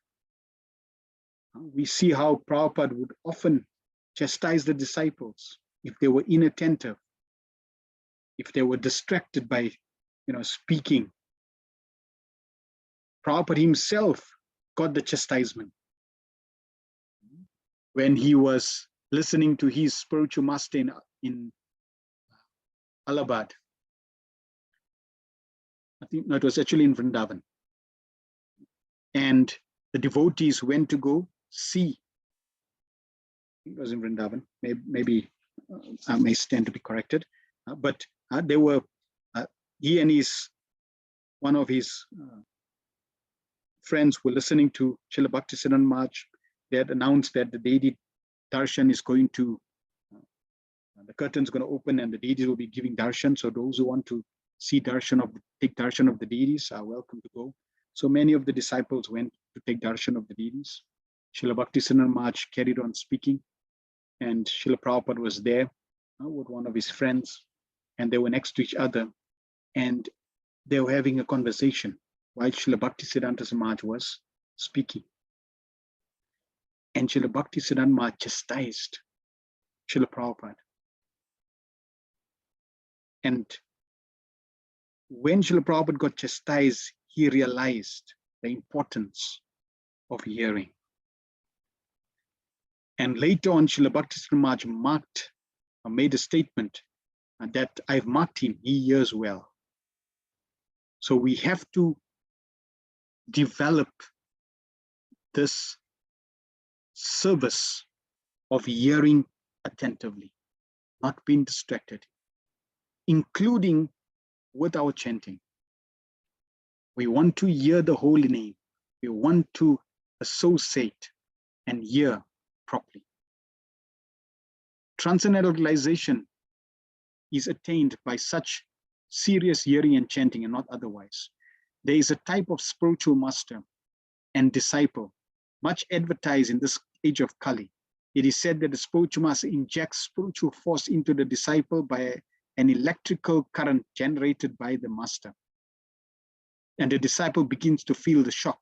We see how Prabhupada would often chastise the disciples if they were inattentive, if they were distracted by, speaking. Prabhupada himself got the chastisement when he was listening to his spiritual master in Allahabad. I think no, it was actually in Vrindavan. And the devotees went to go see. It was in Vrindavan. Maybe I may stand to be corrected. But they were, he and one of his friends were listening to Srila Bhaktisiddhanta Maharaj. They had announced that the deity darshan is going to, the curtain's going to open and the deities will be giving darshan. So those who want to see take darshan of the deities are welcome to go. So many of the disciples went to take darshan of the deities. Srila Bhaktisiddhanta Maharaj carried on speaking, and Srila Prabhupada was there with one of his friends, and they were next to each other, and they were having a conversation while Srila Bhaktisiddhanta Maharaj was speaking. And Srila Bhaktisiddhanta Maharaj chastised Srila Prabhupada. And when Srila Prabhupada got chastised, he realized the importance of hearing. And later on, Srila Bhaktisiddhanta Maharaj made a statement that I've marked him, he hears well. So we have to develop this service of hearing attentively, not being distracted, including with our chanting. We want to hear the holy name. We want to associate and hear properly. Transcendental realization is attained by such serious hearing and chanting and not otherwise. There is a type of spiritual master and disciple, much advertised in this age of Kali. It is said that the spiritual master injects spiritual force into the disciple by an electrical current generated by the master. And the disciple begins to feel the shock.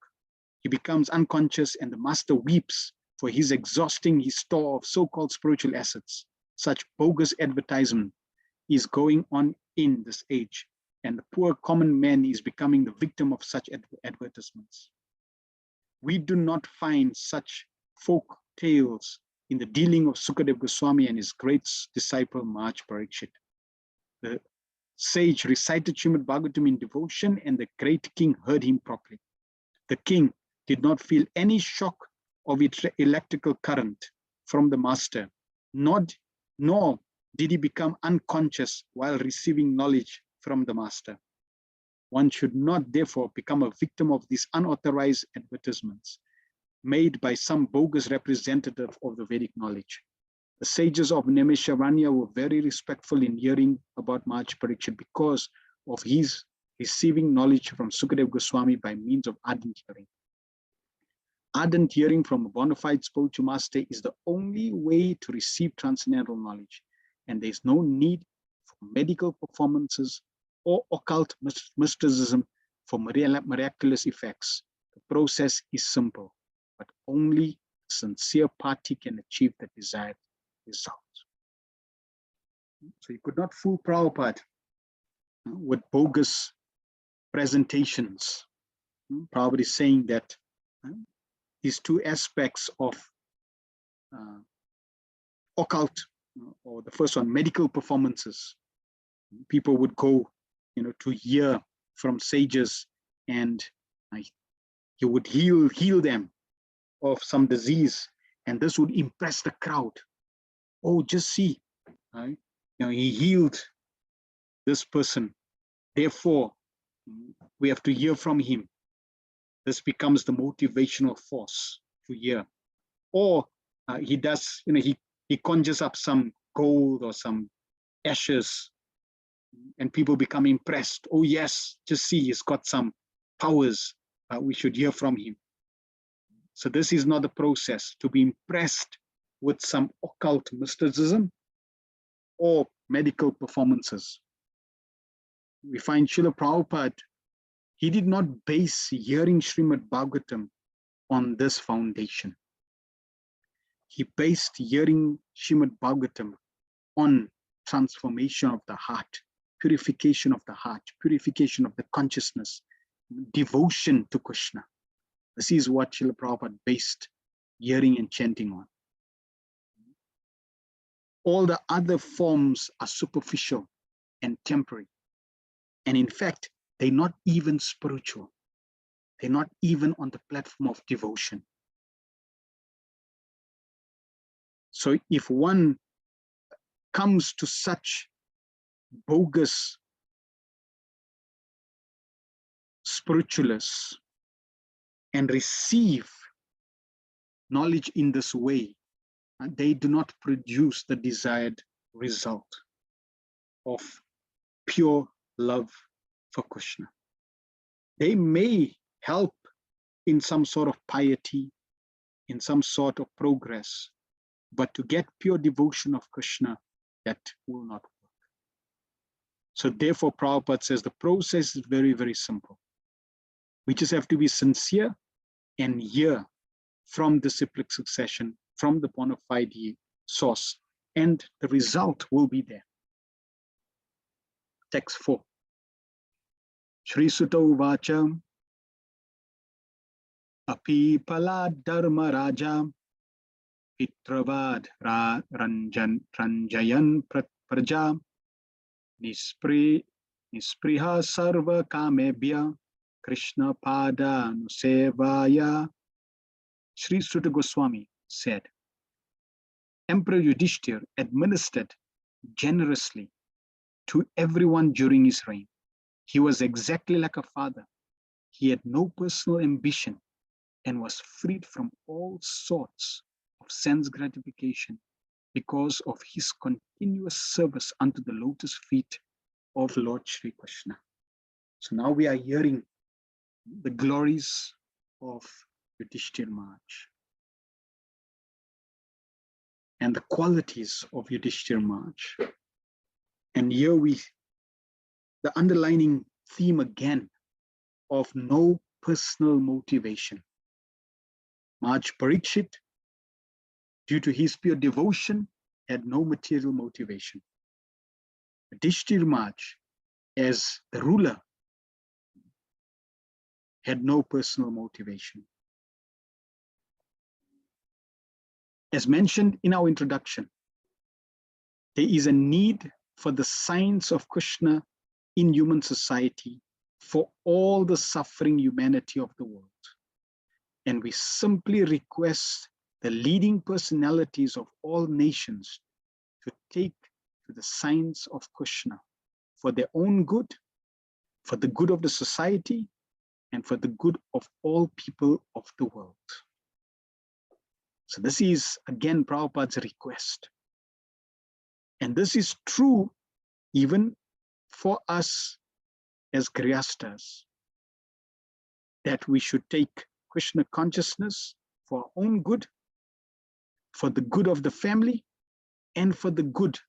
He becomes unconscious and the master weeps for his exhausting his store of so-called spiritual assets. Such bogus advertisement is going on in this age, and the poor common man is becoming the victim of such advertisements. We do not find such folk tales in the dealing of Sukadeva Goswami and his great disciple Maharaj Parikshit. The sage recited Srimad Bhagavatam in devotion, and the great king heard him properly. The king did not feel any shock of electrical current from the master, nor did he become unconscious while receiving knowledge from the master. One should not therefore become a victim of these unauthorized advertisements made by some bogus representative of the Vedic knowledge. The sages of Naimisharanya were very respectful in hearing about Maharaj Parikshit because of his receiving knowledge from Sukadeva Goswami by means of ardent hearing. Ardent hearing from a bona fide spiritual master is the only way to receive transcendental knowledge, and there is no need for medical performances, or occult mysticism for miraculous effects. The process is simple, but only a sincere party can achieve the desired result. So you could not fool Prabhupada with bogus presentations. Prabhupada is saying that these two aspects of occult, or the first one, medical performances. People would go, to hear from sages, and he would heal them of some disease, and this would impress the crowd. Oh, just see, right? He healed this person. Therefore, we have to hear from him. This becomes the motivational force to hear. Or he does, he conjures up some gold or some ashes, and people become impressed. Oh yes, just see, he's got some powers. We should hear from him. So this is not the process to be impressed with some occult mysticism or medical performances. We find Srila Prabhupada, he did not base hearing Srimad Bhagavatam on this foundation. He based hearing Srimad Bhagavatam on transformation of the heart, purification of the heart, purification of the consciousness, devotion to Krishna. This is what Srila Prabhupada based hearing and chanting on. All the other forms are superficial and temporary. And in fact, they're not even spiritual. They're not even on the platform of devotion. So if one comes to such bogus spiritualists and receive knowledge in this way, they do not produce the desired result of pure love for Krishna. They may help in some sort of piety, in some sort of progress, but to get pure devotion of Krishna, that will not work. So therefore, Prabhupada says the process is very, very simple. We just have to be sincere and hear from the cyclic succession, from the bona fide source, and the result will be there. Text 4. Shri Sutta Uvacha Api Palad Dharma Raja Pitravad Ranjayan Praja Nispriha Sarva Kamebhya Krishna Pada Nusevaya. Sri Sutta Goswami said, Emperor Yudhishthira administered generously to everyone during his reign. He was exactly like a father. He had no personal ambition and was freed from all sorts of sense gratification because of his continuous service unto the lotus feet of Lord Shri Krishna. So now we are hearing the glories of Yudhishthira Maharaj and the qualities of Yudhishthira Maharaj. And here the underlining theme again of no personal motivation. Maharaj Parikshit, due to his pure devotion, had no material motivation. Yudhishthira Maharaj, as the ruler, had no personal motivation. As mentioned in our introduction, there is a need for the signs of Krishna in human society for all the suffering humanity of the world. And we simply request the leading personalities of all nations to take to the signs of Krishna for their own good, for the good of the society, and for the good of all people of the world. So this is, again, Prabhupada's request. And this is true even for us as Grihastas, that we should take Krishna consciousness for our own good, for the good of the family, and for the good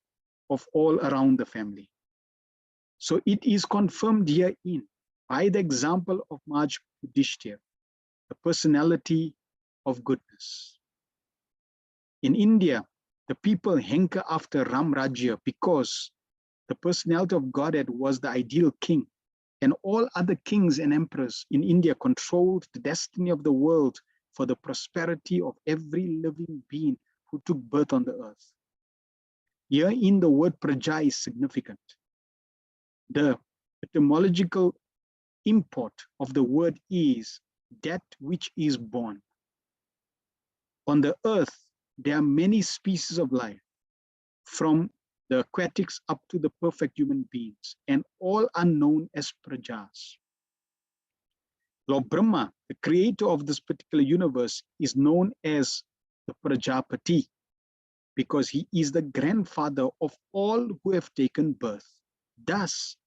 of all around the family. So it is confirmed herein by the example of Maj Yudhishthira, the personality of goodness. In India, the people hanker after Ram Rajya because the personality of Godhead was the ideal king, and all other kings and emperors in India controlled the destiny of the world for the prosperity of every living being who took birth on the earth. Herein the word praja is significant. The etymological import of the word is that which is born. On the earth, there are many species of life, from the aquatics up to the perfect human beings, and all are known as prajas. Lord Brahma, the creator of this particular universe, is known as the Prajapati because he is the grandfather of all who have taken birth. Thus,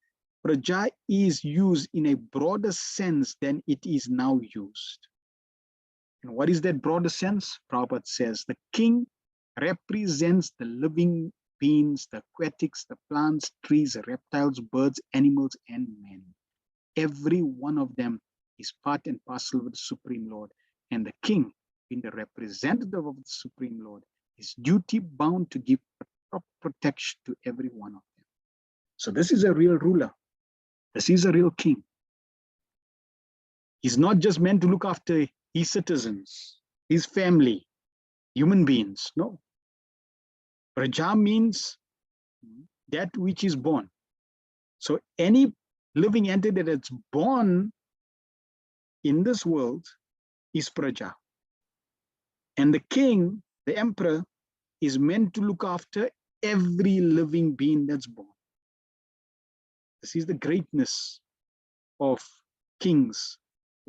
Praja is used in a broader sense than it is now used. And what is that broader sense? Prabhupada says the king represents the living beings, the aquatics, the plants, trees, reptiles, birds, animals, and men. Every one of them is part and parcel of the Supreme Lord. And the king, being the representative of the Supreme Lord, is duty bound to give protection to every one of them. So this is a real ruler. This is a real king. He's not just meant to look after his citizens, his family, human beings. No. Praja means that which is born. So any living entity that's born in this world is Praja. And the king, the emperor, is meant to look after every living being that's born. This is the greatness of kings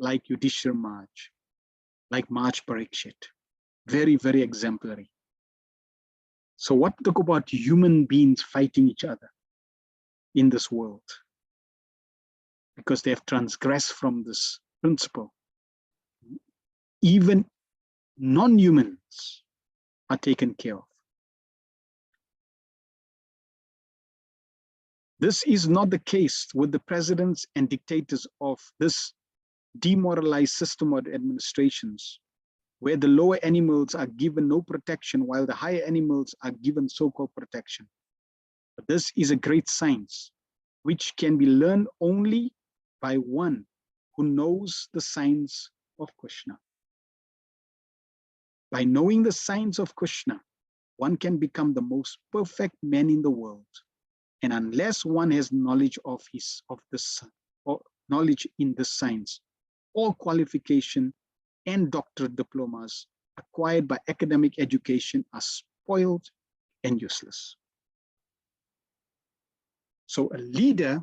like Yudhishthira Maj, like Maj Parikshit. Very, very exemplary. So what to talk about human beings fighting each other in this world? Because they have transgressed from this principle. Even non-humans are taken care of. This is not the case with the presidents and dictators of this demoralized system of administrations, where the lower animals are given no protection while the higher animals are given so-called protection. But this is a great science, which can be learned only by one who knows the science of Krishna. By knowing the science of Krishna, one can become the most perfect man in the world. And unless one has knowledge of this or knowledge in this science, all qualification and doctorate diplomas acquired by academic education are spoiled and useless. So a leader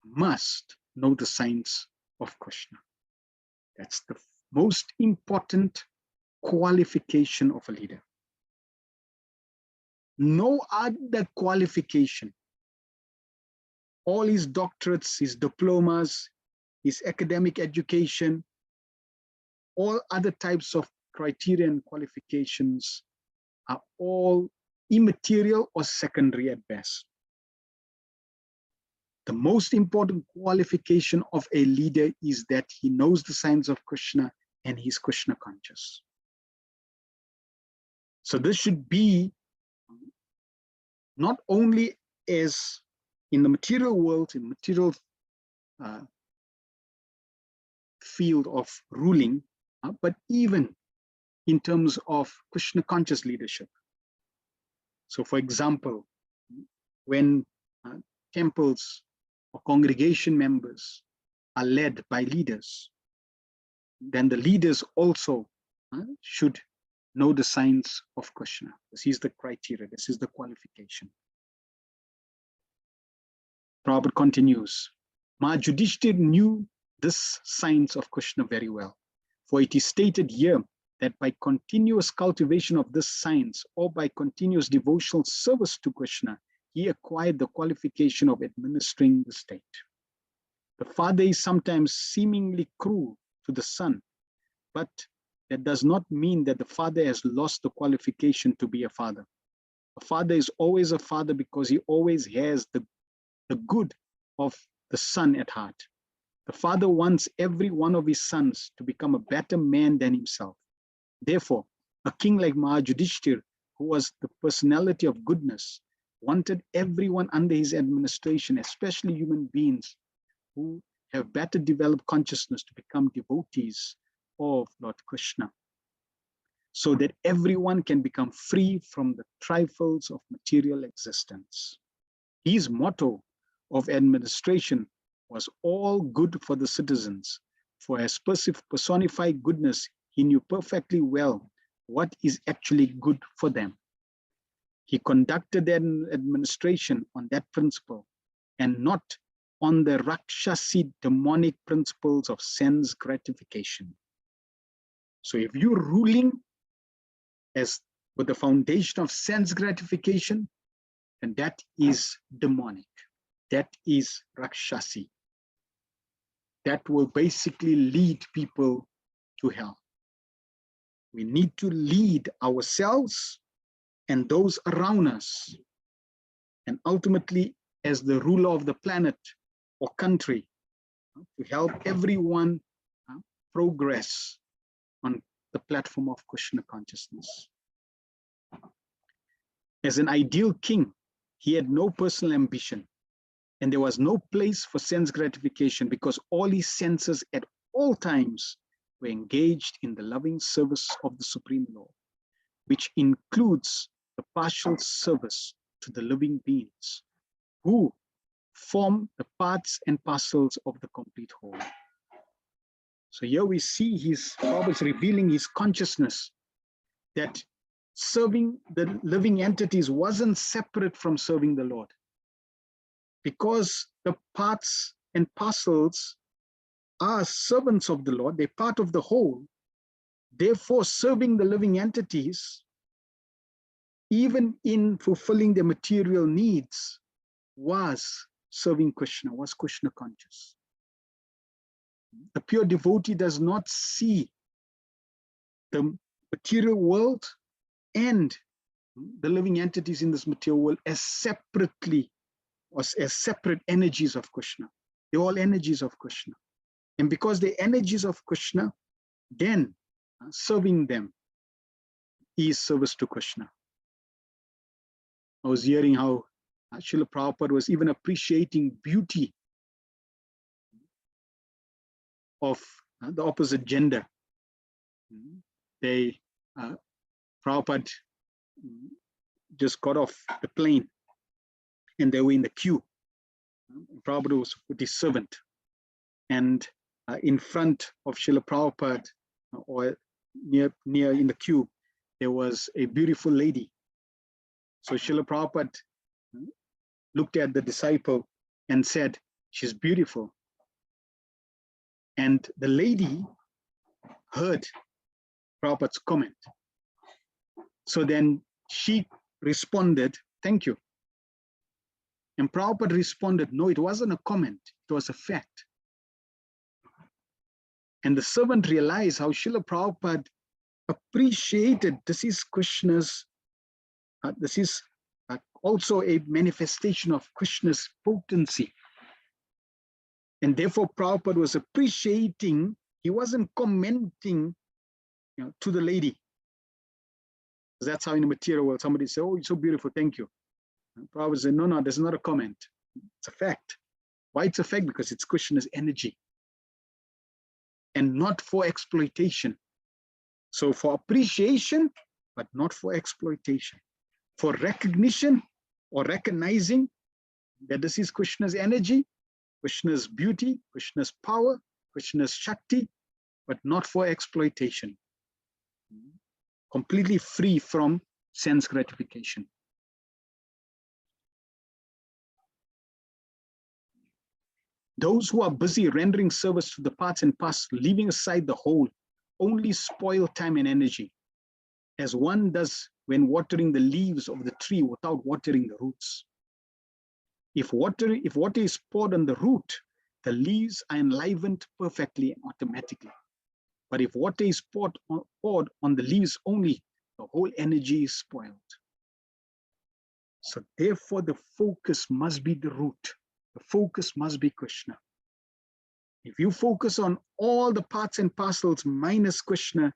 must know the science of Krishna. That's the most important qualification of a leader. No other qualification, all his doctorates, his diplomas, his academic education, all other types of criteria and qualifications are all immaterial or secondary at best. The most important qualification of a leader is that he knows the science of Krishna and he's Krishna conscious. So this should be not only as in the material world, in material field of ruling, but even in terms of Krishna conscious leadership. So for example, when temples or congregation members are led by leaders, then the leaders also should know the science of Krishna. This is the criteria, this is the qualification. Prabhupada continues, Maj Yudhishthira knew this science of Krishna very well, for it is stated here that by continuous cultivation of this science or by continuous devotional service to Krishna, he acquired the qualification of administering the state. The father is sometimes seemingly cruel to the son, but that does not mean that the father has lost the qualification to be a father. A father is always a father because he always has the the good of the son at heart. The father wants every one of his sons to become a better man than himself. Therefore, a king like Mahayudhishthir, who was the personality of goodness, wanted everyone under his administration, especially human beings who have better developed consciousness, to become devotees of Lord Krishna, so that everyone can become free from the trifles of material existence. His motto of administration was all good for the citizens, for as personified goodness, he knew perfectly well what is actually good for them. He conducted their administration on that principle and not on the Rakshasi demonic principles of sense gratification. So if you're ruling as with the foundation of sense gratification, then that is demonic. That is Rakshasi. That will basically lead people to hell. We need to lead ourselves and those around us, and ultimately as the ruler of the planet or country, to help everyone progress on the platform of Krishna consciousness. As an ideal king, he had no personal ambition, and there was no place for sense gratification, because all his senses at all times were engaged in the loving service of the Supreme Lord, which includes the partial service to the living beings who form the parts and parcels of the complete whole. So here we see his Prabhupada's revealing his consciousness that serving the living entities wasn't separate from serving the Lord, because the parts and parcels are servants of the Lord, they're part of the whole. Therefore, serving the living entities, even in fulfilling their material needs, was serving Krishna, was Krishna conscious. The pure devotee does not see the material world and the living entities in this material world as separately, or as separate energies of Krishna. They're all energies of Krishna. And because they're energies of Krishna, then serving them is service to Krishna. I was hearing how Srila Prabhupada was even appreciating beauty of the opposite gender. Prabhupada just got off the plane and they were in the queue. Prabhupada was with his servant, and in front of Srila Prabhupada, or near in the queue, there was a beautiful lady. So Srila Prabhupada looked at the disciple and said, "She's beautiful." And the lady heard Prabhupada's comment. So then she responded, "Thank you." And Prabhupada responded, "No, it wasn't a comment, it was a fact." And the servant realized how Srila Prabhupada appreciated this is Krishna's, this is also a manifestation of Krishna's potency. And therefore Prabhupada was appreciating, he wasn't commenting, to the lady. That's how in the material world, somebody say, "Oh, you're so beautiful, thank you." And Prabhupada said, no, this is not a comment, it's a fact. Why it's a fact? Because it's Krishna's energy, and not for exploitation. So for appreciation, but not for exploitation. For recognition or recognizing that this is Krishna's energy, Krishna's beauty, Krishna's power, Krishna's Shakti, but not for exploitation. Completely free from sense gratification. Those who are busy rendering service to the parts and parcels, leaving aside the whole, only spoil time and energy, as one does when watering the leaves of the tree without watering the roots. If water is poured on the root, the leaves are enlivened perfectly and automatically. But if water is poured on the leaves only, the whole energy is spoiled. So therefore the focus must be the root. The focus must be Krishna. If you focus on all the parts and parcels minus Krishna,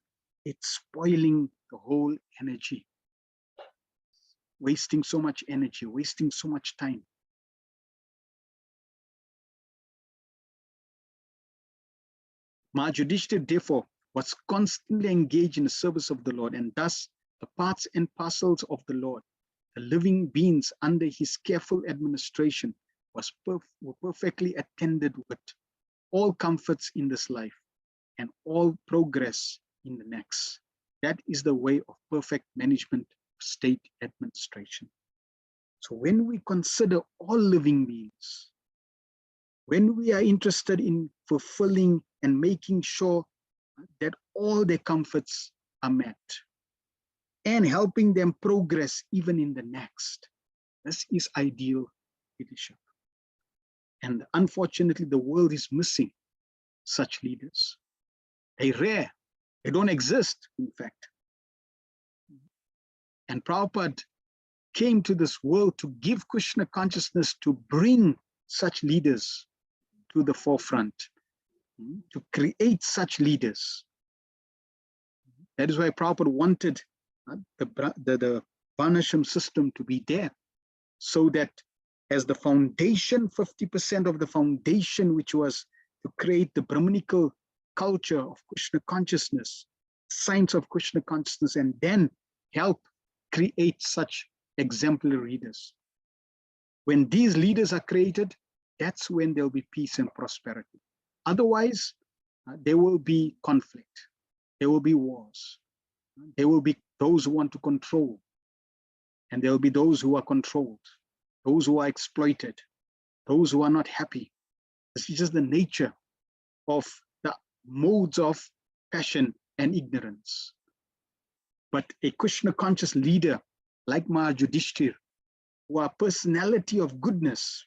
it's spoiling the whole energy, wasting so much energy, wasting so much time. Yudhishthira, therefore, was constantly engaged in the service of the Lord, and thus the parts and parcels of the Lord, the living beings under his careful administration, were perfectly attended with, all comforts in this life and all progress in the next. That is the way of perfect management of state administration. So when we consider all living beings, when we are interested in fulfilling and making sure that all their comforts are met and helping them progress even in the next, this is ideal leadership. And unfortunately, the world is missing such leaders. They're rare. They don't exist, in fact. And Prabhupada came to this world to give Krishna consciousness, to bring such leaders to the forefront, to create such leaders. That is why Prabhupada wanted the Varnashram system to be there, so that as the foundation, 50% of the foundation, which was to create the Brahmanical culture of Krishna consciousness, science of Krishna consciousness, and then help create such exemplary leaders. When these leaders are created, that's when there'll be peace and prosperity. Otherwise, there will be conflict. There will be wars. There will be those who want to control, and there will be those who are controlled, those who are exploited, those who are not happy. This is just the nature of the modes of passion and ignorance. But a Krishna conscious leader like Yudhishthira, who are personality of goodness,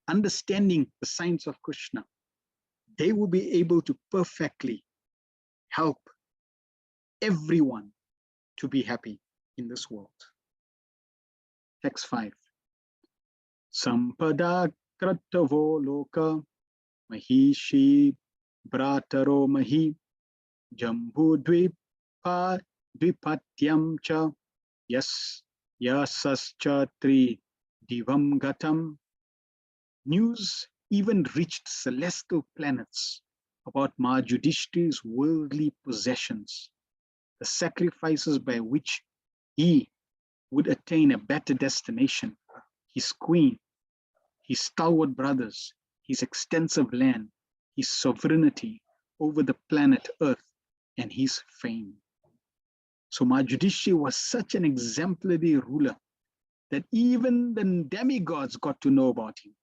understanding the science of Krishna, they will be able to perfectly help everyone to be happy in this world. Text 5. Sampada kratavo loka mahishi brataro mahi jambu dvipa dvipatyam cha yasascha tri divam gatam. News even reached celestial planets about Yudhishthira's worldly possessions, the sacrifices by which he would attain a better destination, his queen, his stalwart brothers, his extensive land, his sovereignty over the planet Earth, and his fame. So Yudhishthira was such an exemplary ruler that even the demigods got to know about him.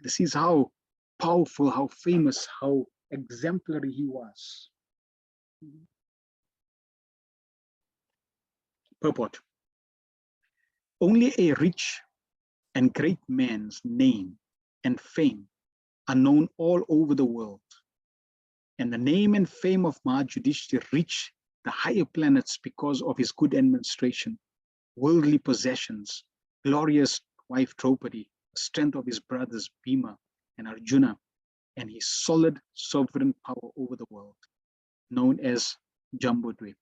This is how powerful, how famous, how exemplary he was. Purport. Only a rich and great man's name and fame are known all over the world. And the name and fame of Yudhishthira reached the higher planets because of his good administration, worldly possessions, glorious wife Draupadi, the strength of his brothers Bhima and Arjuna, and his solid sovereign power over the world, known as Jambudvip.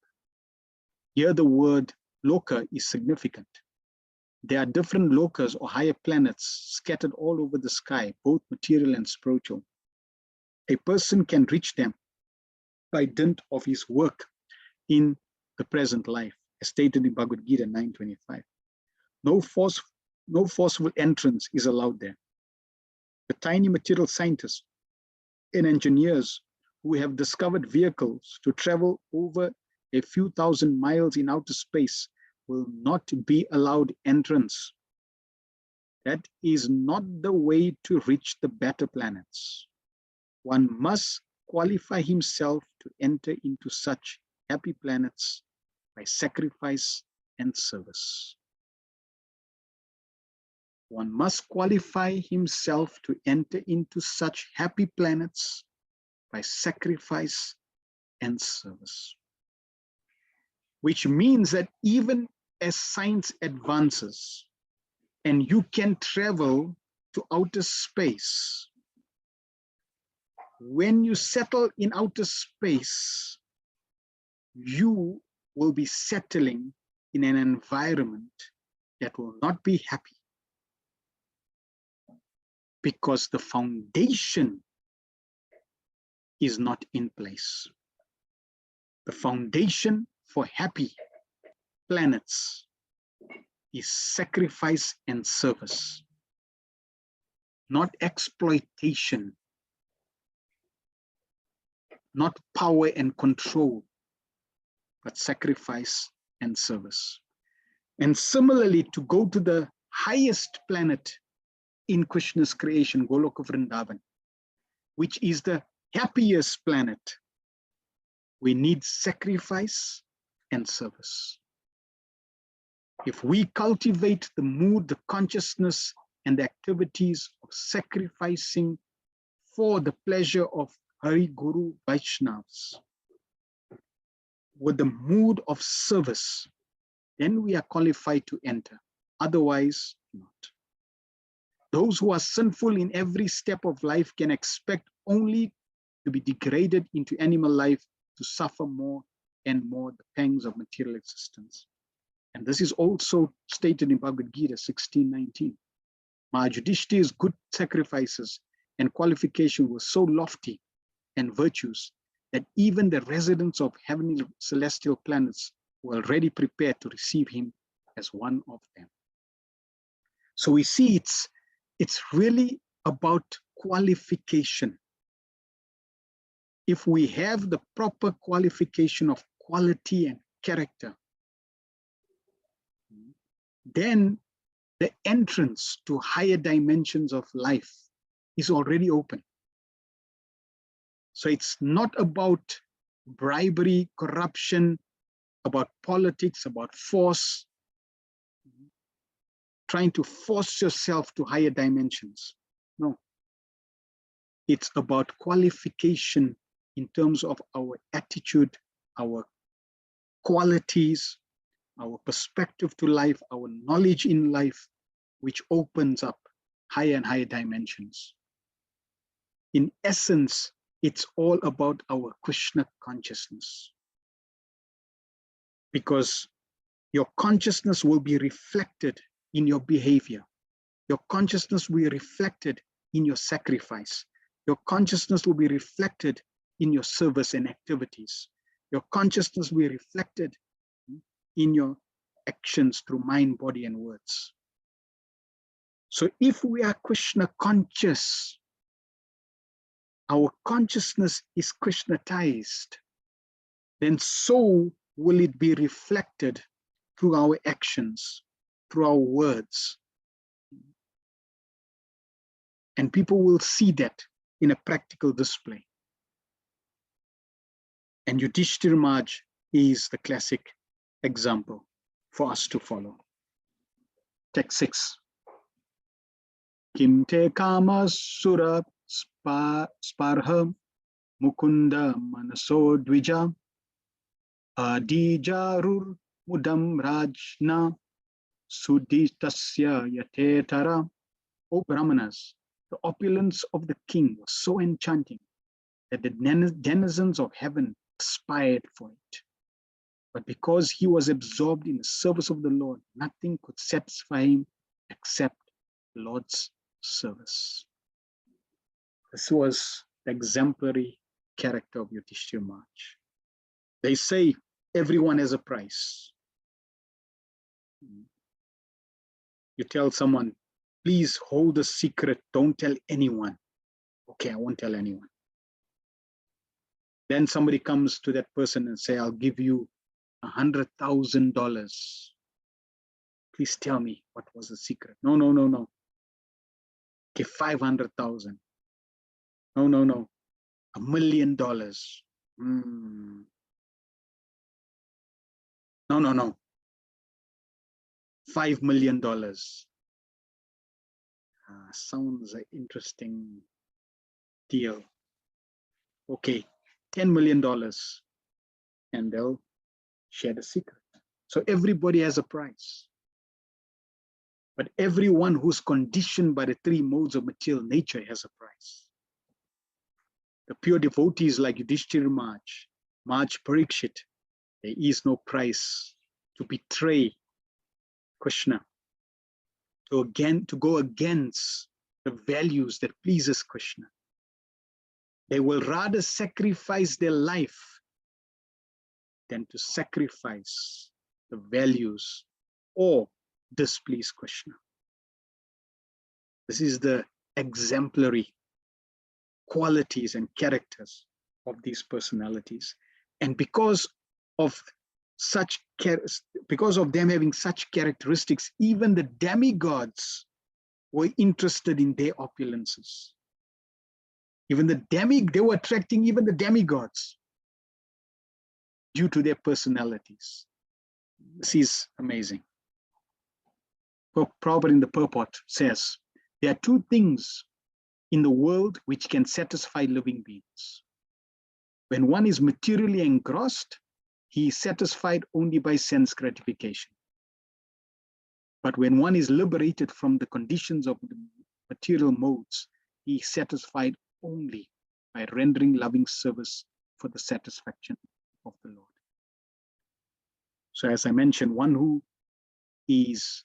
Here the word loka is significant. There are different lokas or higher planets scattered all over the sky, both material and spiritual. A person can reach them by dint of his work in the present life, as stated in Bhagavad Gita 9:25. No forceful entrance is allowed there. The tiny material scientists and engineers who have discovered vehicles to travel over a few thousand miles in outer space will not be allowed entrance. That is not the way to reach the better planets. One must qualify himself to enter into such happy planets by sacrifice and service. One must qualify himself to enter into such happy planets by sacrifice and service. Which means that even as science advances and you can travel to outer space. When you settle in outer space, you will be settling in an environment that will not be happy, because the foundation is not in place. The foundation for happy planets is sacrifice and service, not exploitation, not power and control, but sacrifice and service. And similarly, to go to the highest planet in Krishna's creation, Goloka Vrindavan, which is the happiest planet, we need sacrifice and service. If we cultivate the mood, the consciousness, and the activities of sacrificing for the pleasure of Hari Guru Vaishnavas, with the mood of service, then we are qualified to enter. Otherwise, not. Those who are sinful in every step of life can expect only to be degraded into animal life, to suffer more and more the pangs of material existence. And this is also stated in Bhagavad Gita 16:19. Mahayudhishthira's good sacrifices and qualification were so lofty and virtuous that even the residents of heavenly celestial planets were already prepared to receive him as one of them. So we see it's really about qualification. If we have the proper qualification of quality and character, then the entrance to higher dimensions of life is already open. So it's not about bribery, corruption, about politics, about force, trying to force yourself to higher dimensions. No. It's about qualification in terms of our attitude, our qualities, our perspective to life, our knowledge in life, which opens up higher and higher dimensions. In essence, it's all about our Krishna consciousness. Because your consciousness will be reflected in your behavior. Your consciousness will be reflected in your sacrifice. Your consciousness will be reflected in your service and activities. Your consciousness will be reflected in your actions through mind, body, and words. So if we are Krishna conscious, our consciousness is Krishnatized, then so will it be reflected through our actions, through our words. And people will see that in a practical display. And Yudhishthira Maharaj is the classic example for us to follow. Text 6. Kim te kama sura sparha mukunda manaso dvija adijarur mudam rajna sudhitasya yatetara. O Brahmanas, the opulence of the king was so enchanting that the denizens of heaven aspired for it. But because he was absorbed in the service of the Lord, nothing could satisfy him except the Lord's service. This was the exemplary character of Yudhishthira Maharaj. They say everyone has a price. You tell someone, please hold a secret, don't tell anyone. Okay, I won't tell anyone. Then somebody comes to that person and say, I'll give you $100,000. Please tell me what was the secret. No. Okay, 500,000. No. $1 million. No. $5 million. Sounds an interesting deal. Okay, $10 million. And they'll share the secret. So everybody has a price. But everyone who's conditioned by the three modes of material nature has a price. The pure devotees like Yudhishthira Maj Parikshit, there is no price to betray Krishna, to go against the values that pleases Krishna. They will rather sacrifice their life than to sacrifice the values or displease Krishna. This is the exemplary qualities and characters of these personalities. And because of them having such characteristics, even the demigods were interested in their opulences. They were attracting even the demigods due to their personalities. This is amazing. Prabhupada in the purport says, there are two things in the world which can satisfy living beings. When one is materially engrossed, he is satisfied only by sense gratification. But when one is liberated from the conditions of the material modes, he is satisfied only by rendering loving service for the satisfaction of the Lord. So as I mentioned, one who is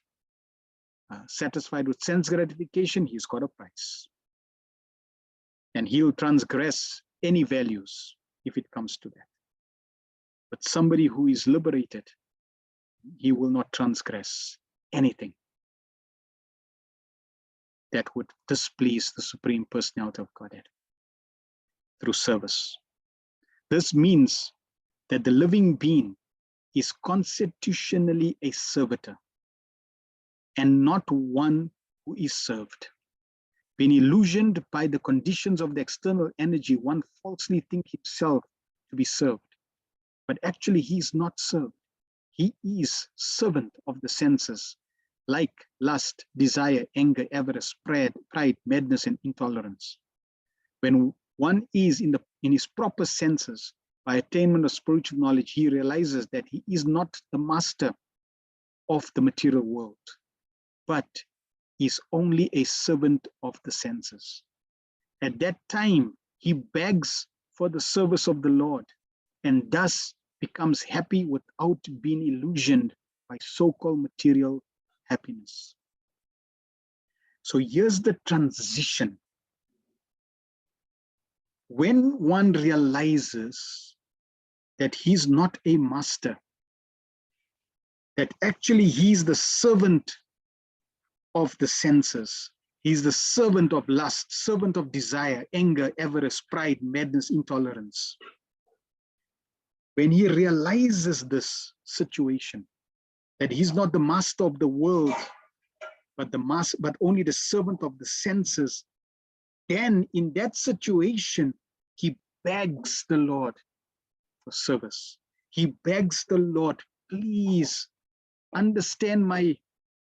satisfied with sense gratification, he's got a price. And he'll transgress any values if it comes to that. But somebody who is liberated, he will not transgress anything that would displease the Supreme Personality of Godhead through service. This means that the living being is constitutionally a servitor and not one who is served. Being illusioned by the conditions of the external energy, one falsely thinks himself to be served. But actually, he is not served. He is servant of the senses, like lust, desire, anger, avarice, pride, madness, and intolerance. When one is in his proper senses, by attainment of spiritual knowledge, he realizes that he is not the master of the material world, but is only a servant of the senses. At that time, he begs for the service of the Lord and thus becomes happy without being illusioned by so-called material happiness. So here's the transition. When one realizes that he's not a master, that actually he's the servant of the senses, he's the servant of lust, servant of desire, anger, avarice, pride, madness, intolerance. When he realizes this situation, that he's not the master of the world, but only the servant of the senses, then in that situation, he begs the Lord for service. He begs the Lord, please understand my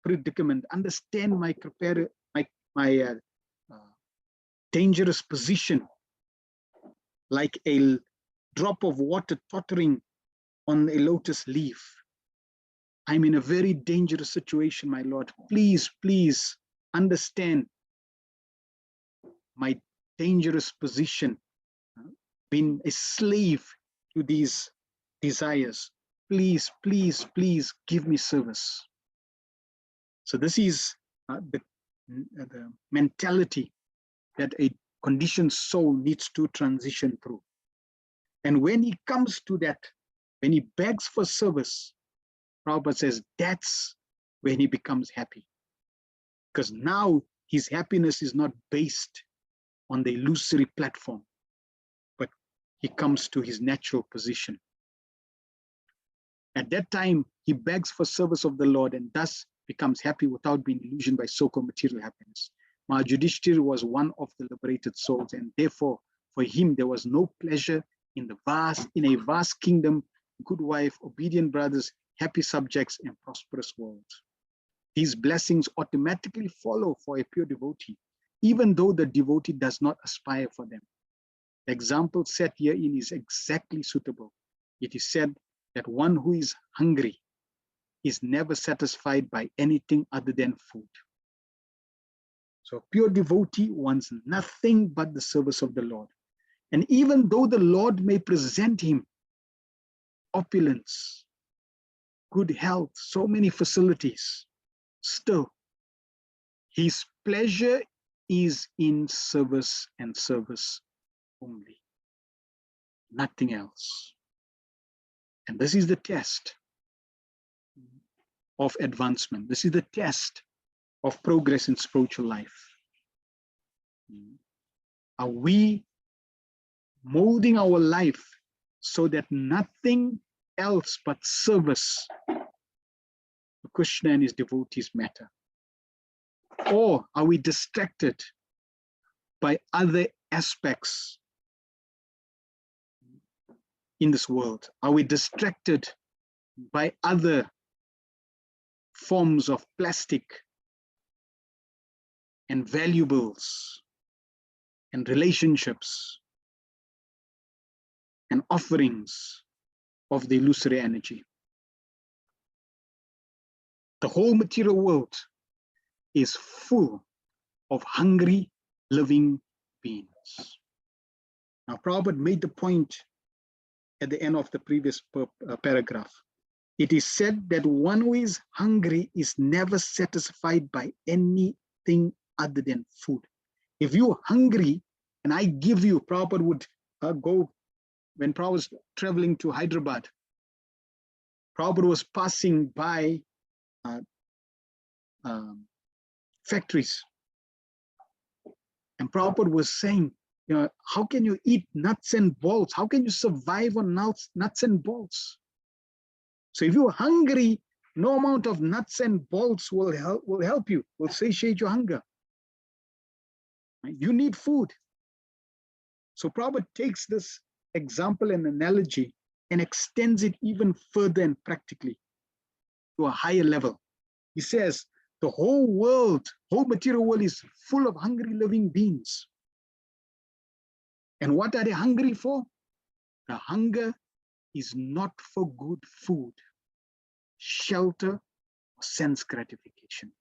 predicament, understand my dangerous position, like a drop of water tottering on a lotus leaf. I'm in a very dangerous situation, my Lord. Please, please understand my dangerous position, being a slave to these desires. Please, please, please give me service. So this is the mentality that a conditioned soul needs to transition through. And when he comes to that, when he begs for service, Prabhupada says that's when he becomes happy. Because now his happiness is not based on the illusory platform, but he comes to his natural position. At that time, he begs for service of the Lord and thus becomes happy without being illusioned by so-called material happiness. Maharaj Yudhishthira was one of the liberated souls, and therefore for him there was no pleasure in a vast kingdom, good wife, obedient brothers, happy subjects, and prosperous world. These blessings automatically follow for a pure devotee, even though the devotee does not aspire for them. The example set herein is exactly suitable. It is said that one who is hungry is never satisfied by anything other than food. So a pure devotee wants nothing but the service of the Lord. And even though the Lord may present him opulence, good health, so many facilities, still his pleasure is in service and service only, nothing else. And this is the test of advancement. This is the test of progress in spiritual life. Are we molding our life so that nothing else but service to Krishna and his devotees matter? Or are we distracted by other aspects in this world? Are we distracted by other forms of plastic and valuables and relationships and offerings of the illusory energy? The whole material world is full of hungry living beings. Now, Prabhupada made the point at the end of the previous paragraph. It is said that one who is hungry is never satisfied by anything other than food. If you're hungry and I give you, Prabhupada would go, when Prabhupada was traveling to Hyderabad, Prabhupada was passing by factories. And Prabhupada was saying, you know, how can you eat nuts and bolts? How can you survive on nuts and bolts? So if you're hungry, no amount of nuts and bolts will help you, will satiate your hunger. You need food. So Prabhupada takes this example and analogy and extends it even further and practically to a higher level. He says, the whole world, whole material world is full of hungry living beings. And what are they hungry for? The hunger is not for good food, shelter, or sense gratification.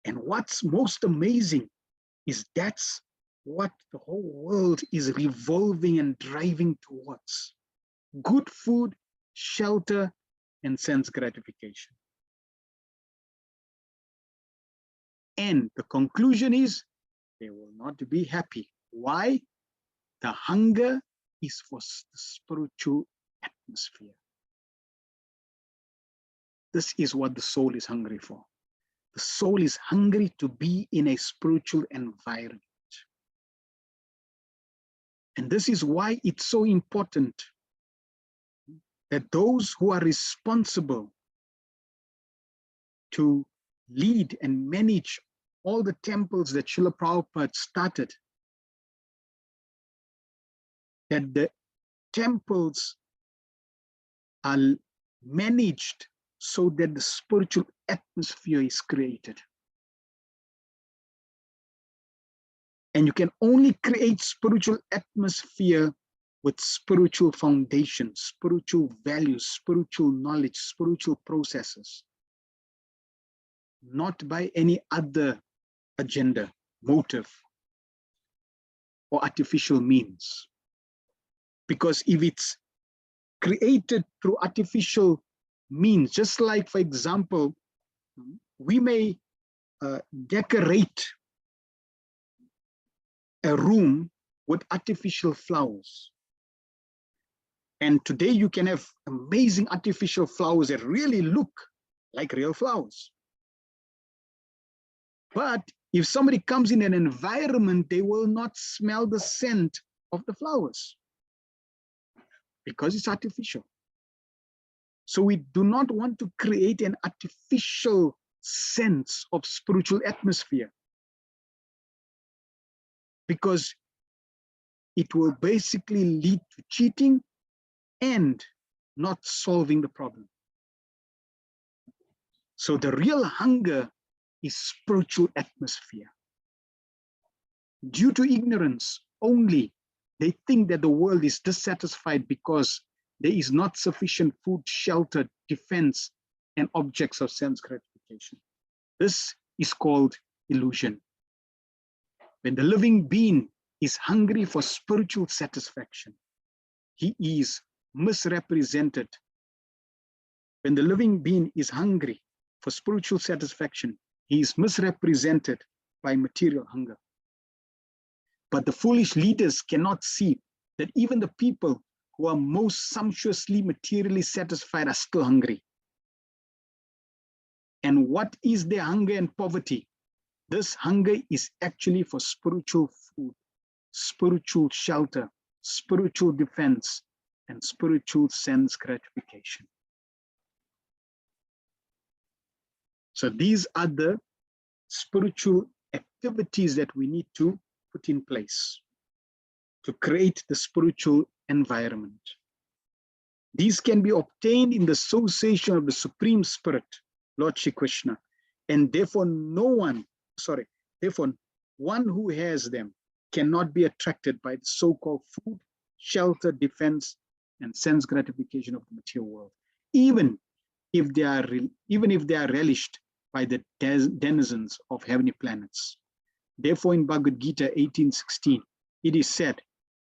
And what's most amazing is that's what the whole world is revolving and driving towards. Good food, shelter, and sense gratification. And the conclusion is they will not be happy. Why? The hunger is for the spiritual atmosphere. This is what the soul is hungry for. The soul is hungry to be in a spiritual environment. And this is why it's so important that those who are responsible to lead and manage all the temples that Srila Prabhupada started, that the temples are managed so that the spiritual atmosphere is created. And you can only create spiritual atmosphere with spiritual foundations, spiritual values, spiritual knowledge, spiritual processes, not by any other agenda, motive, or artificial means. Because if it's created through artificial means, just like, for example, we may decorate a room with artificial flowers. And today you can have amazing artificial flowers that really look like real flowers. But if somebody comes in an environment, they will not smell the scent of the flowers because it's artificial. So we do not want to create an artificial sense of spiritual atmosphere, because it will basically lead to cheating and not solving the problem. So the real hunger is spiritual atmosphere. Due to ignorance only, they think that the world is dissatisfied because there is not sufficient food, shelter, defense, and objects of sense gratification. This is called illusion. When the living being is hungry for spiritual satisfaction, he is misrepresented. When the living being is hungry for spiritual satisfaction, he is misrepresented by material hunger. But the foolish leaders cannot see that even the people who are most sumptuously materially satisfied are still hungry. And what is their hunger and poverty? This hunger is actually for spiritual food, spiritual shelter, spiritual defense, and spiritual sense gratification. So these are the spiritual activities that we need to put in place to create the spiritual environment. These can be obtained in the association of the Supreme Spirit, Lord Shri Krishna, and therefore one who has them cannot be attracted by the so-called food, shelter, defense, and sense gratification of the material world, even if they are relished by the denizens of heavenly planets. Therefore, in Bhagavad Gita 18:16, it is said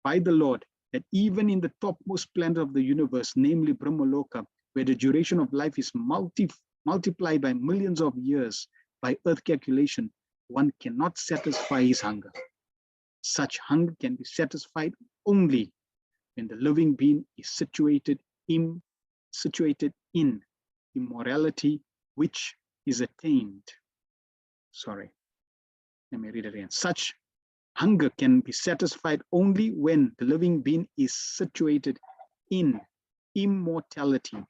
by the Lord that even in the topmost planet of the universe, namely Brahmaloka, where the duration of life is multiplied by millions of years by earth calculation, one cannot satisfy his hunger. Such hunger can be satisfied only when the living being is situated in immorality, which is attained. Let me read it again. Such hunger can be satisfied only when the living being is situated in immortality,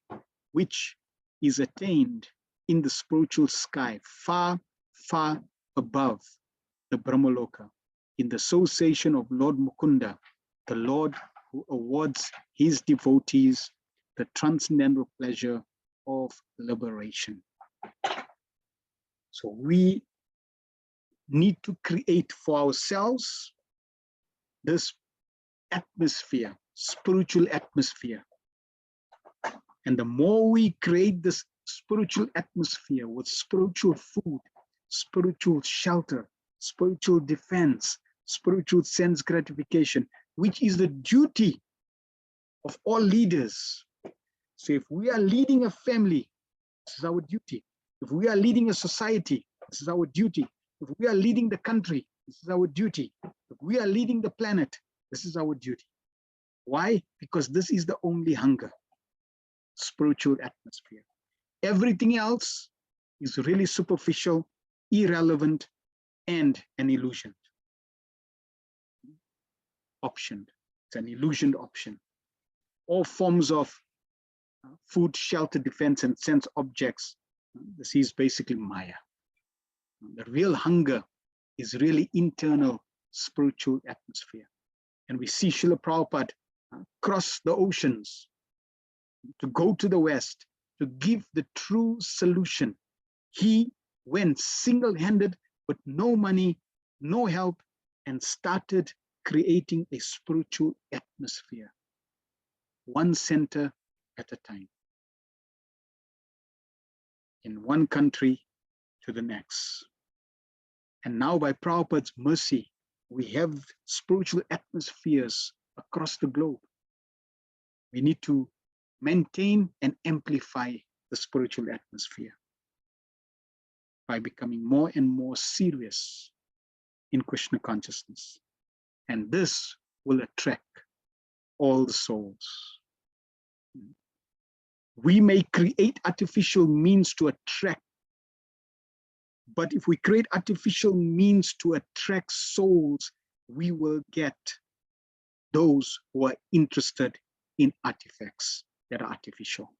which is attained in the spiritual sky, far, far above the Brahmaloka, in the association of Lord Mukunda, the Lord who awards his devotees the transcendental pleasure of liberation. So we need to create for ourselves this atmosphere, spiritual atmosphere. And the more we create this spiritual atmosphere with spiritual food, spiritual shelter, spiritual defense, spiritual sense gratification, which is the duty of all leaders. So if we are leading a family, this is our duty. If we are leading a society, this is our duty. If we are leading the country, this is our duty. If we are leading the planet, this is our duty. Why? Because this is the only hunger, spiritual atmosphere. Everything else is really superficial, irrelevant, and an illusion. Option. It's an illusioned option. All forms of food, shelter, defense, and sense objects, this is basically Maya. The real hunger is really internal spiritual atmosphere. And we see Srila Prabhupada cross the oceans to go to the West to give the true solution. He went single-handed with no money, no help, and started creating a spiritual atmosphere, one center at a time, in one country to the next. And now by Prabhupada's mercy, we have spiritual atmospheres across the globe. We need to maintain and amplify the spiritual atmosphere by becoming more and more serious in Krishna consciousness. And this will attract all the souls. We may create artificial means to attract, but if we create artificial means to attract souls, we will get those who are interested in artifacts that are artificial.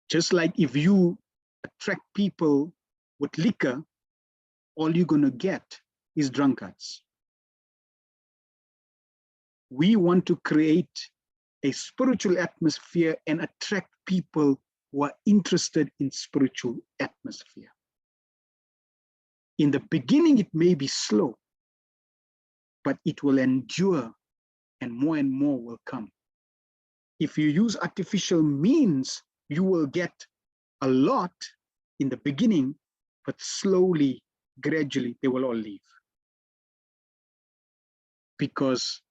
Just like if you attract people with liquor, all you're going to get is drunkards. We want to create a spiritual atmosphere and attract people who are interested in spiritual atmosphere. In the beginning, it may be slow, but it will endure and more will come. If you use artificial means, you will get a lot in the beginning, but slowly, gradually, they will all leave. Because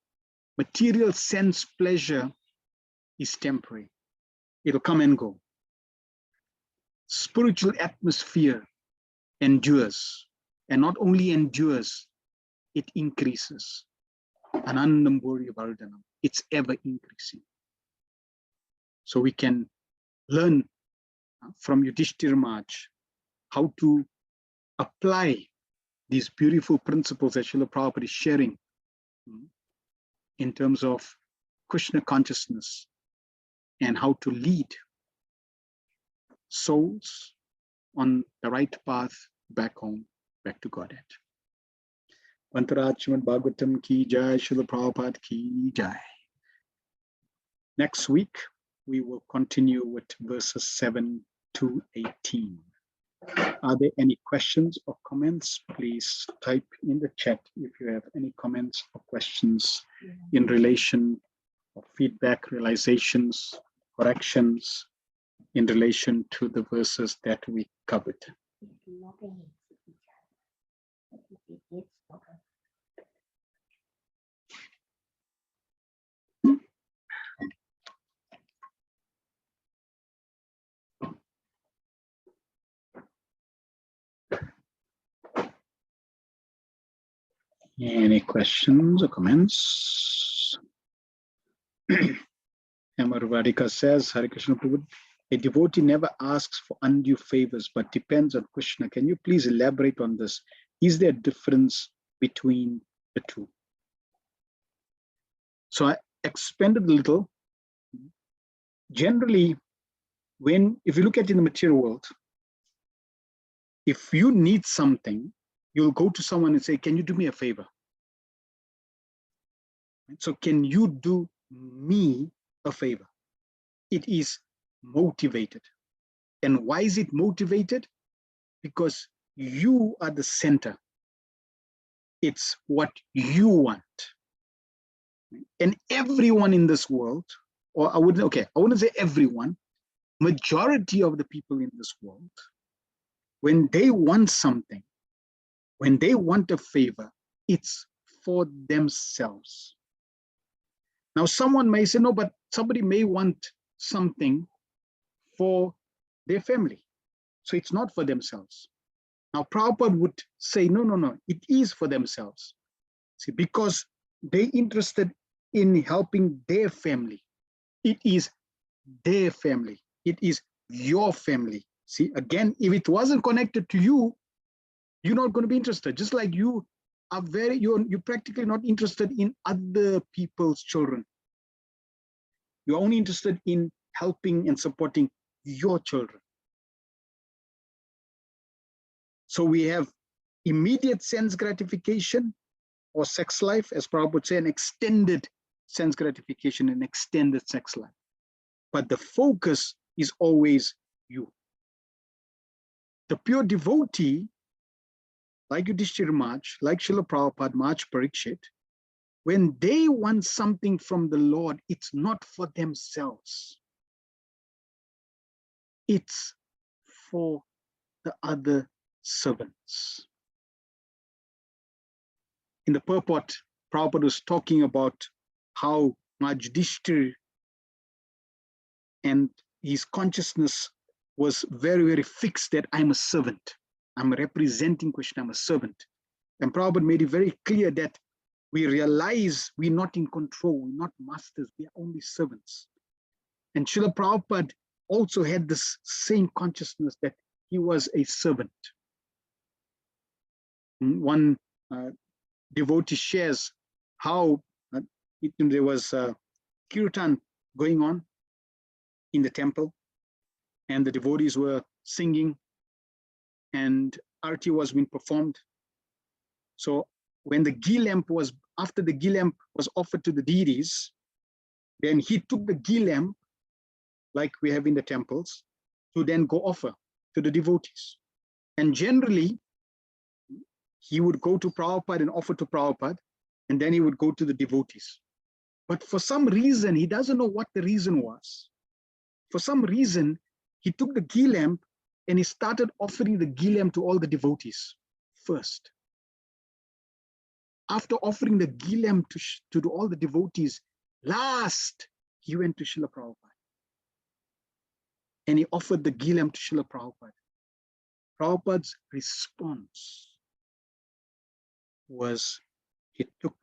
material sense pleasure is temporary. It'll come and go. Spiritual atmosphere endures, and not only endures, it increases. Anandambori Vardhanam. It's ever increasing. So we can learn from Yudhishthira Maharaj how to apply these beautiful principles that Srila Prabhupada is sharing in terms of Krishna consciousness and how to lead souls on the right path back home, back to Godhead. Vantaraj Srimad Bhagavatam ki jai, Srila Prabhupada ki jai. Next week, we will continue with verses 7 to 18. Are there any questions or comments? Please type in the chat if you have any comments or questions in relation or feedback, realizations, corrections in relation to the verses that we covered. Any questions or comments? Amar Radhika says, Hare Krishna Prabhu, a devotee never asks for undue favors but depends on Krishna. Can you please elaborate on this? Is there a difference between the two? So I expanded a little. Generally, if you look at it in the material world, if you need something, you'll go to someone and say, can you do me a favor? So can you do me a favor? It is motivated. And why is it motivated? Because you are the center. It's what you want. And everyone in this world, or I wouldn't say everyone, majority of the people in this world, when they want something, when they want a favor, it's for themselves. Now, someone may say, no, but somebody may want something for their family. So it's not for themselves. Now, Prabhupada would say, no, it is for themselves. See, because they're interested in helping their family. It is their family. It is your family. See, again, if it wasn't connected to you, you're not going to be interested. Just like you are you're practically not interested in other people's children. You're only interested in helping and supporting your children. So we have immediate sense gratification or sex life, as Prabhupada would say, an extended sense gratification and extended sex life. But the focus is always you. The pure devotee, like Yudhishthira Maharaj, like Srila Prabhupada, Maharaj Parikshit, when they want something from the Lord, it's not for themselves. It's for the other servants. In the purport, Prabhupada was talking about how Maharaj Yudhishthira and his consciousness was very, very fixed that I'm a servant. I'm representing Krishna, I'm a servant. And Prabhupada made it very clear that we realize we're not in control, we're not masters, we are only servants. And Srila Prabhupada also had this same consciousness that he was a servant. One devotee shares how there was kirtan going on in the temple, and the devotees were singing, and arati was being performed. So when the ghee lamp was, after the ghee lamp was offered to the deities, then he took the ghee lamp, like we have in the temples, to then go offer to the devotees. And generally, he would go to Prabhupada and offer to Prabhupada, and then he would go to the devotees. But for some reason, he doesn't know what the reason was. For some reason, he took the ghee lamp and he started offering the ghee lamp to all the devotees first. After offering the ghee lamp to all the devotees, last he went to Srila Prabhupada. And he offered the ghee lamp to Srila Prabhupada. Prabhupada's response was he took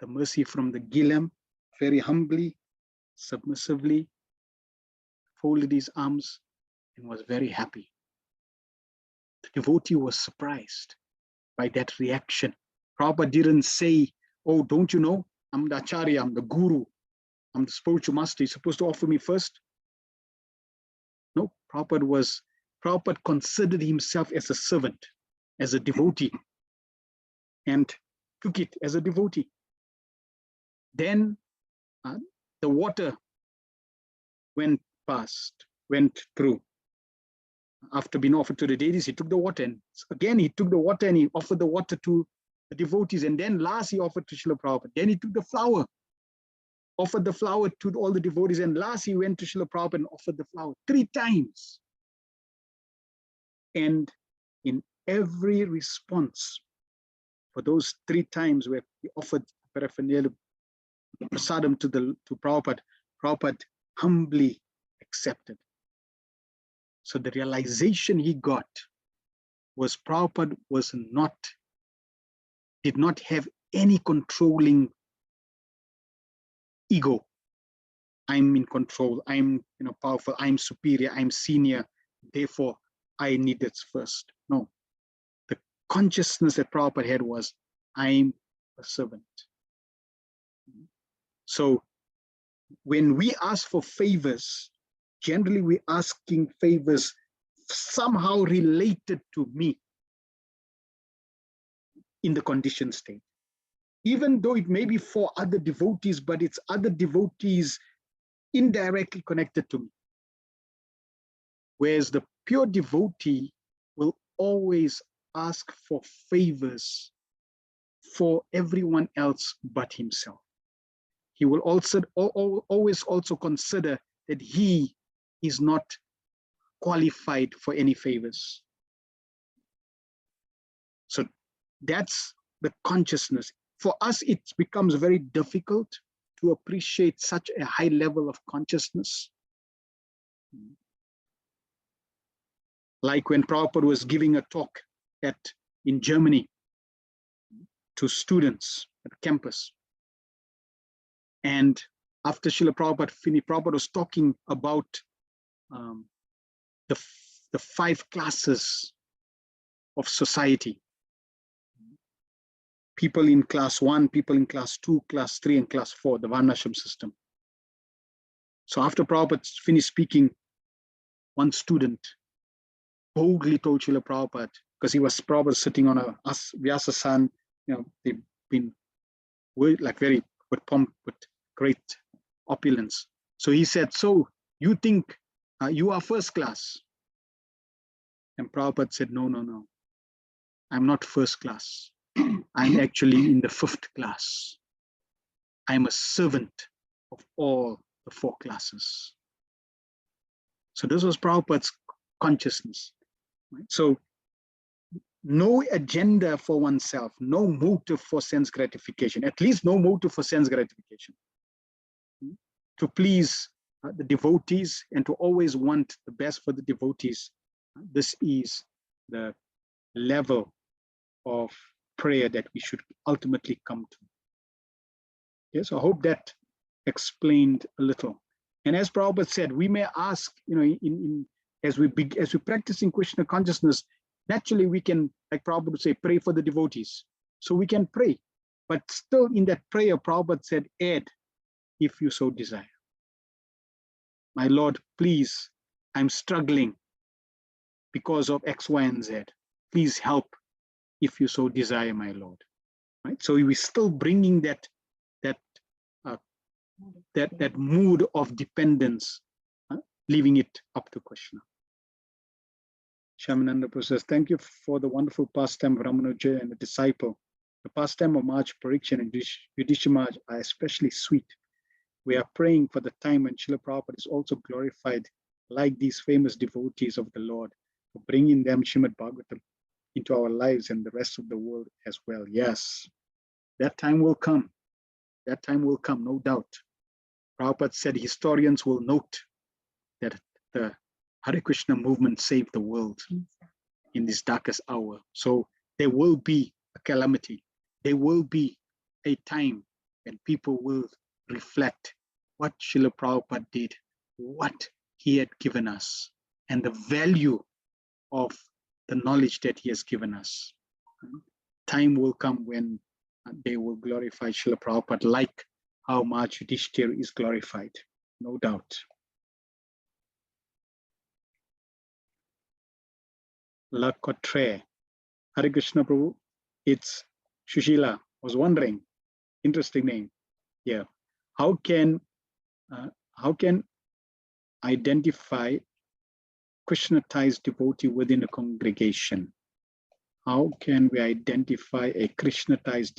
the mercy from the ghee lamp very humbly, submissively, folded his arms, and was very happy. The devotee was surprised by that reaction. Prabhupada didn't say, oh, don't you know, I'm the Acharya, I'm the Guru, I'm the spiritual master, you're supposed to offer me first. No, Prabhupada considered himself as a servant, as a devotee, and took it as a devotee. Then the water went through. After being offered to the deities, he took the water, and again he took the water and he offered the water to the devotees, and then last he offered to Srila Prabhupada. Then he took the flower, offered the flower to all the devotees, and last he went to Srila Prabhupada and offered the flower 3 times. And in every response, for those 3 times where he offered paraphernalia, prasadam to Prabhupada, Prabhupada humbly accepted. So the realization he got was Prabhupada did not have any controlling ego. I'm in control, I'm powerful, I'm superior, I'm senior, therefore I need it first. No. The consciousness that Prabhupada had was, I'm a servant. So when we ask for favors, generally we're asking favors somehow related to me in the conditioned state. Even though it may be for other devotees, but it's other devotees indirectly connected to me. Whereas the pure devotee will always ask for favors for everyone else but himself. He will also always also consider that he is not qualified for any favors. So that's the consciousness. For us, it becomes very difficult to appreciate such a high level of consciousness. Like when Prabhupada was giving a talk in Germany to students at campus. And after Srila Prabhupada finished, Prabhupada was talking about the 5 classes of society. People in class 1, people in class 2, class 3, and class 4, the Varnashram system. So after Prabhupada finished speaking, one student boldly told Srila Prabhupada, because Prabhupada sitting on a Vyasasan, they've been like very with pomp, with great opulence. So he said, so you think you are first class? And Prabhupada said, no, no, no. I'm not first class. I'm actually in the 5th class. I'm a servant of all the 4 classes. So this was Prabhupada's consciousness. Right? So no agenda for oneself, no motive for sense gratification, at least no motive for sense gratification. To please the devotees and to always want the best for the devotees. This is the level of prayer that we should ultimately come to. Yes, I hope that explained a little. And as Prabhupada said, we may ask, as we practice in Krishna consciousness, naturally we can, like Prabhupada would say, pray for the devotees. So we can pray, but still in that prayer, Prabhupada said, add, if you so desire. My Lord, please, I'm struggling because of X, Y, and Z. Please help if you so desire, my Lord. Right? So we're still bringing that mood of dependence, leaving it up to Krishna. Shamananda Prabhu says, thank you for the wonderful pastime of Ramanuja and the disciple. The pastime of March Parikshan and Yudhishthira are especially sweet. We are praying for the time when Srila Prabhupada is also glorified like these famous devotees of the Lord, for bringing them Srimad Bhagavatam into our lives and the rest of the world as well. Yes, that time will come. That time will come, no doubt. Prabhupada said historians will note that the Hare Krishna movement saved the world in this darkest hour. So there will be a calamity. There will be a time when people will reflect what Srila Prabhupada did, what he had given us, and the value of the knowledge that he has given us. Time will come when they will glorify Srila Prabhupada like how Maharaj Yudhishthira is glorified, no doubt. Lakotre. Hare Krishna Prabhu, it's Shushila. I was wondering, interesting name. Yeah. How can identify Krishnatized devotee within a congregation? How can we identify a Krishnatized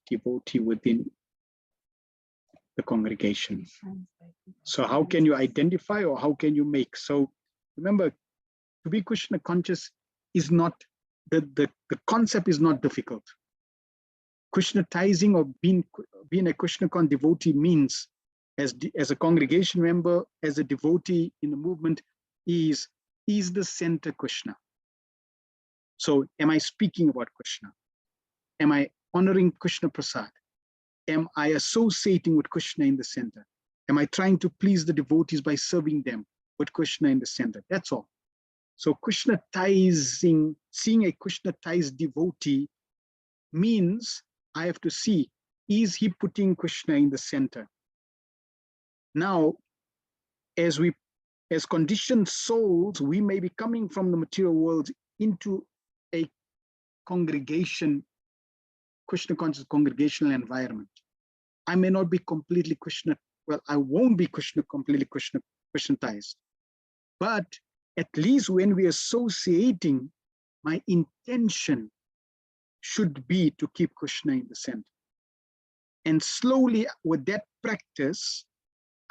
devotee within the congregation? So how can you identify, or how can you make? So remember, to be Krishna conscious is not, the concept is not difficult. Krishnatizing or being a Krishna con devotee means, as a congregation member, as a devotee in the movement, is the center Krishna. So am I speaking about Krishna? Am I honoring Krishna Prasad? Am I associating with Krishna in the center? Am I trying to please the devotees by serving them with Krishna in the center? That's all. So Krishnatizing, seeing a Krishnatized devotee means I have to see, is he putting Krishna in the center? Now, as conditioned souls, we may be coming from the material world into a congregation, Krishna conscious congregational environment. I may not be completely Krishna, well, I won't be completely Krishnatized, but at least when we're associating, my intention should be to keep Krishna in the center. And slowly with that practice,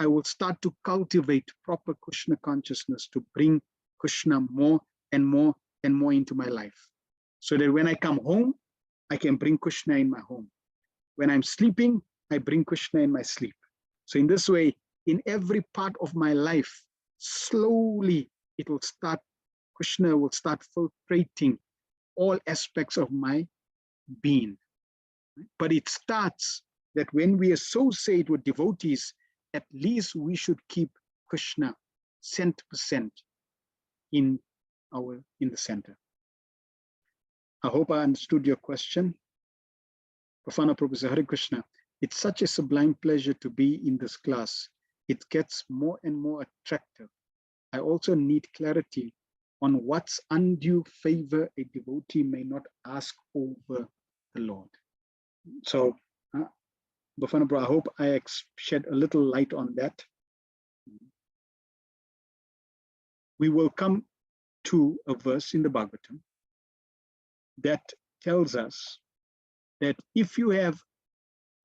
I will start to cultivate proper Krishna consciousness to bring Krishna more and more and more into my life. So that when I come home, I can bring Krishna in my home. When I'm sleeping, I bring Krishna in my sleep. So in this way, in every part of my life, slowly it will start, Krishna will start filtrating all aspects of my being. But it starts that when we associate with devotees, at least we should keep Krishna 100% in the center. I hope I understood your question. Profana Professor Hare Krishna, it's such a sublime pleasure to be in this class. It gets more and more attractive. I also need clarity on what's undue favor a devotee may not ask over the Lord. So, Bafana Bro, I hope I shed a little light on that. We will come to a verse in the Bhagavatam that tells us that if you have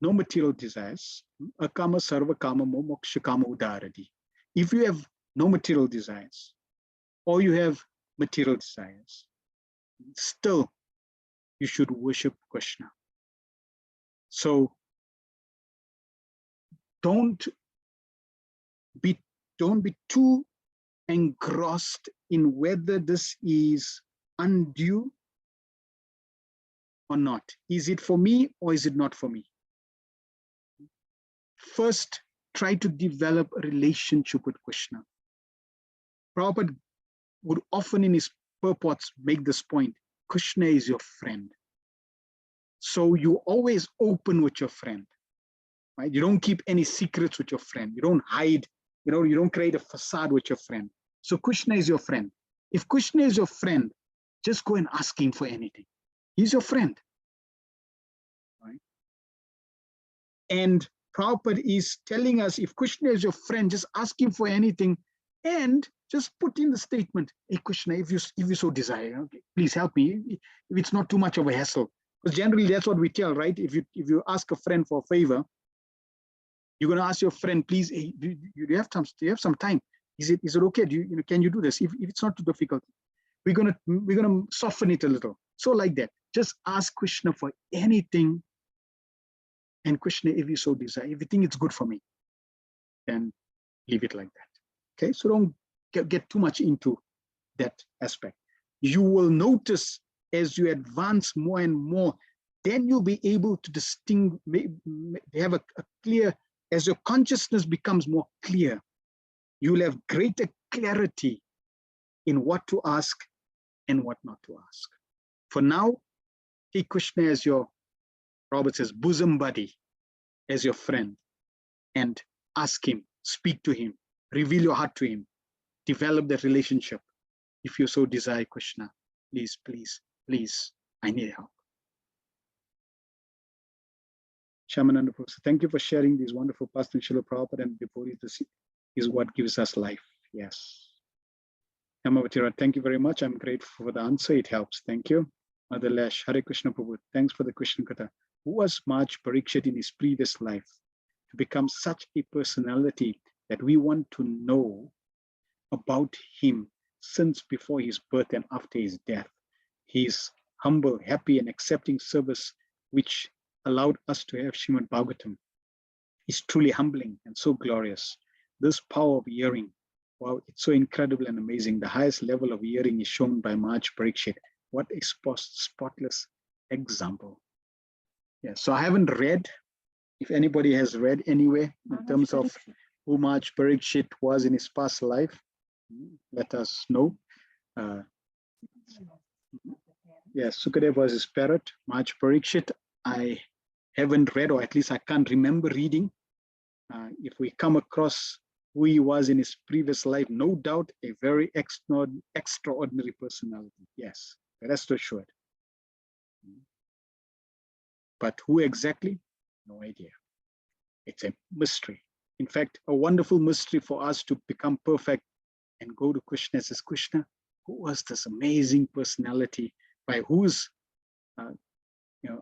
no material desires, akama sarva kama mo moksha kama udaradi. If you have no material desires, or you have material desires, still you should worship Krishna. So don't be too engrossed in whether this is undue or not. Is it for me or is it not for me? First, try to develop a relationship with Krishna. Prabhupada would often in his purports make this point: Krishna is your friend. So you always open with your friend, right? You don't keep any secrets with your friend. You don't hide, you don't create a facade with your friend. So Krishna is your friend. If Krishna is your friend, just go and ask him for anything. He's your friend, right? And Prabhupada is telling us, if Krishna is your friend, just ask him for anything and just put in the statement, hey Krishna, if you so desire, okay, please help me. If it's not too much of a hassle, Because generally that's what we tell, right? If you ask a friend for a favor, you're going to ask your friend, please, hey, do you have some time? Is it okay? Can you do this? If it's not too difficult, we're gonna soften it a little. So like that, just ask Krishna for anything, and Krishna, if you so desire, if you think it's good for me, then leave it like that. Okay, so don't get too much into that aspect. You will notice as you advance more and more, then you'll be able to distinguish, have a clear, as your consciousness becomes more clear, you'll have greater clarity in what to ask and what not to ask. For now, take Krishna as your, Robert says, bosom buddy, as your friend, and ask him, speak to him, reveal your heart to him, develop that relationship. If you so desire, Krishna, please, please, please, I need help. Shamananda Prabhu, thank you for sharing these wonderful past and Srila Prabhupada and devotees. This is what gives us life. Yes. Yamavatira, thank you very much. I'm grateful for the answer. It helps. Thank you. Mother Lash, Hare Krishna Prabhu, thanks for the Krishna Katha. Who was Maharaj Parikshit in his previous life to become such a personality that we want to know about him since before his birth and after his death? His humble, happy, and accepting service, which allowed us to have Srimad Bhagavatam, is truly humbling and so glorious. This power of hearing, wow, it's so incredible and amazing. The highest level of hearing is shown by Maharaj Parikshit. What a spotless example. Yeah, so I haven't read, if anybody has read anywhere in terms of who Maharaj Parikshit was in his past life, let us know. Yes, Sukadev was his parrot. Maharaj Parikshit, I haven't read, or at least I can't remember reading. If we come across who he was in his previous life, no doubt a very extraordinary personality. Yes, rest assured. But who exactly? No idea. It's a mystery. In fact, a wonderful mystery for us to become perfect and go to Krishna. Says, Krishna, who was this amazing personality by whose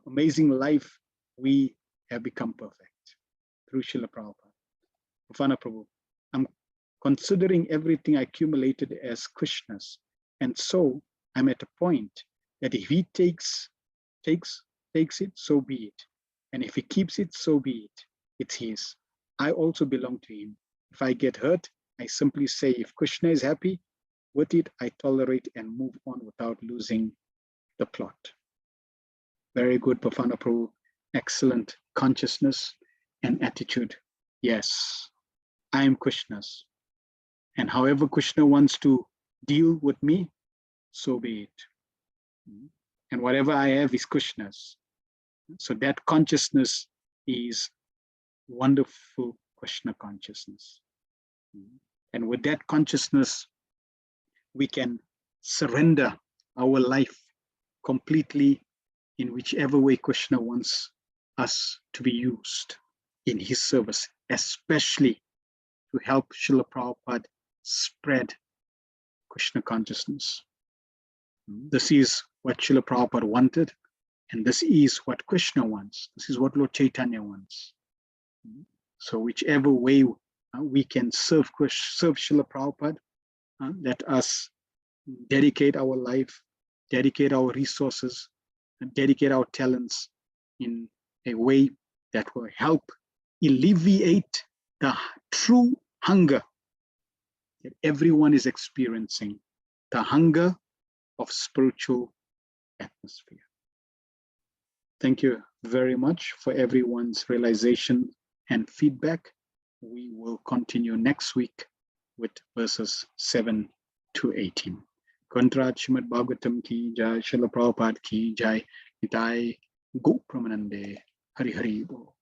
amazing life we have become perfect? Through Srila Prabhupada. Profana Prabhu, I'm considering everything I accumulated as Krishna's. And so I'm at a point that if he takes it, so be it. And if he keeps it, so be it. It's his. I also belong to him. If I get hurt, I simply say, if Krishna is happy with it, I tolerate and move on without losing the plot. Very good, Profana Prabhu. Excellent consciousness and attitude. Yes, I am Krishna's. And however Krishna wants to deal with me, so be it. And whatever I have is Krishna's. So that consciousness is wonderful Krishna consciousness. And with that consciousness, we can surrender our life completely in whichever way Krishna wants us to be used in his service, especially to help Srila Prabhupada spread Krishna consciousness. This is what Srila Prabhupada wanted, and this is what Krishna wants. This is what Lord Chaitanya wants. So whichever way we can serve Srila Prabhupada, let us dedicate our life, dedicate our resources, and dedicate our talents in a way that will help alleviate the true hunger that everyone is experiencing, the hunger of spiritual atmosphere. Thank you very much for everyone's realization and feedback. We will continue next week with verses 7 to 18. Kontrat Srimad Bhagavatam ki jai, Srila Prabhupada ki jai, Nitai Go Pramanande, Hari Hari Bo.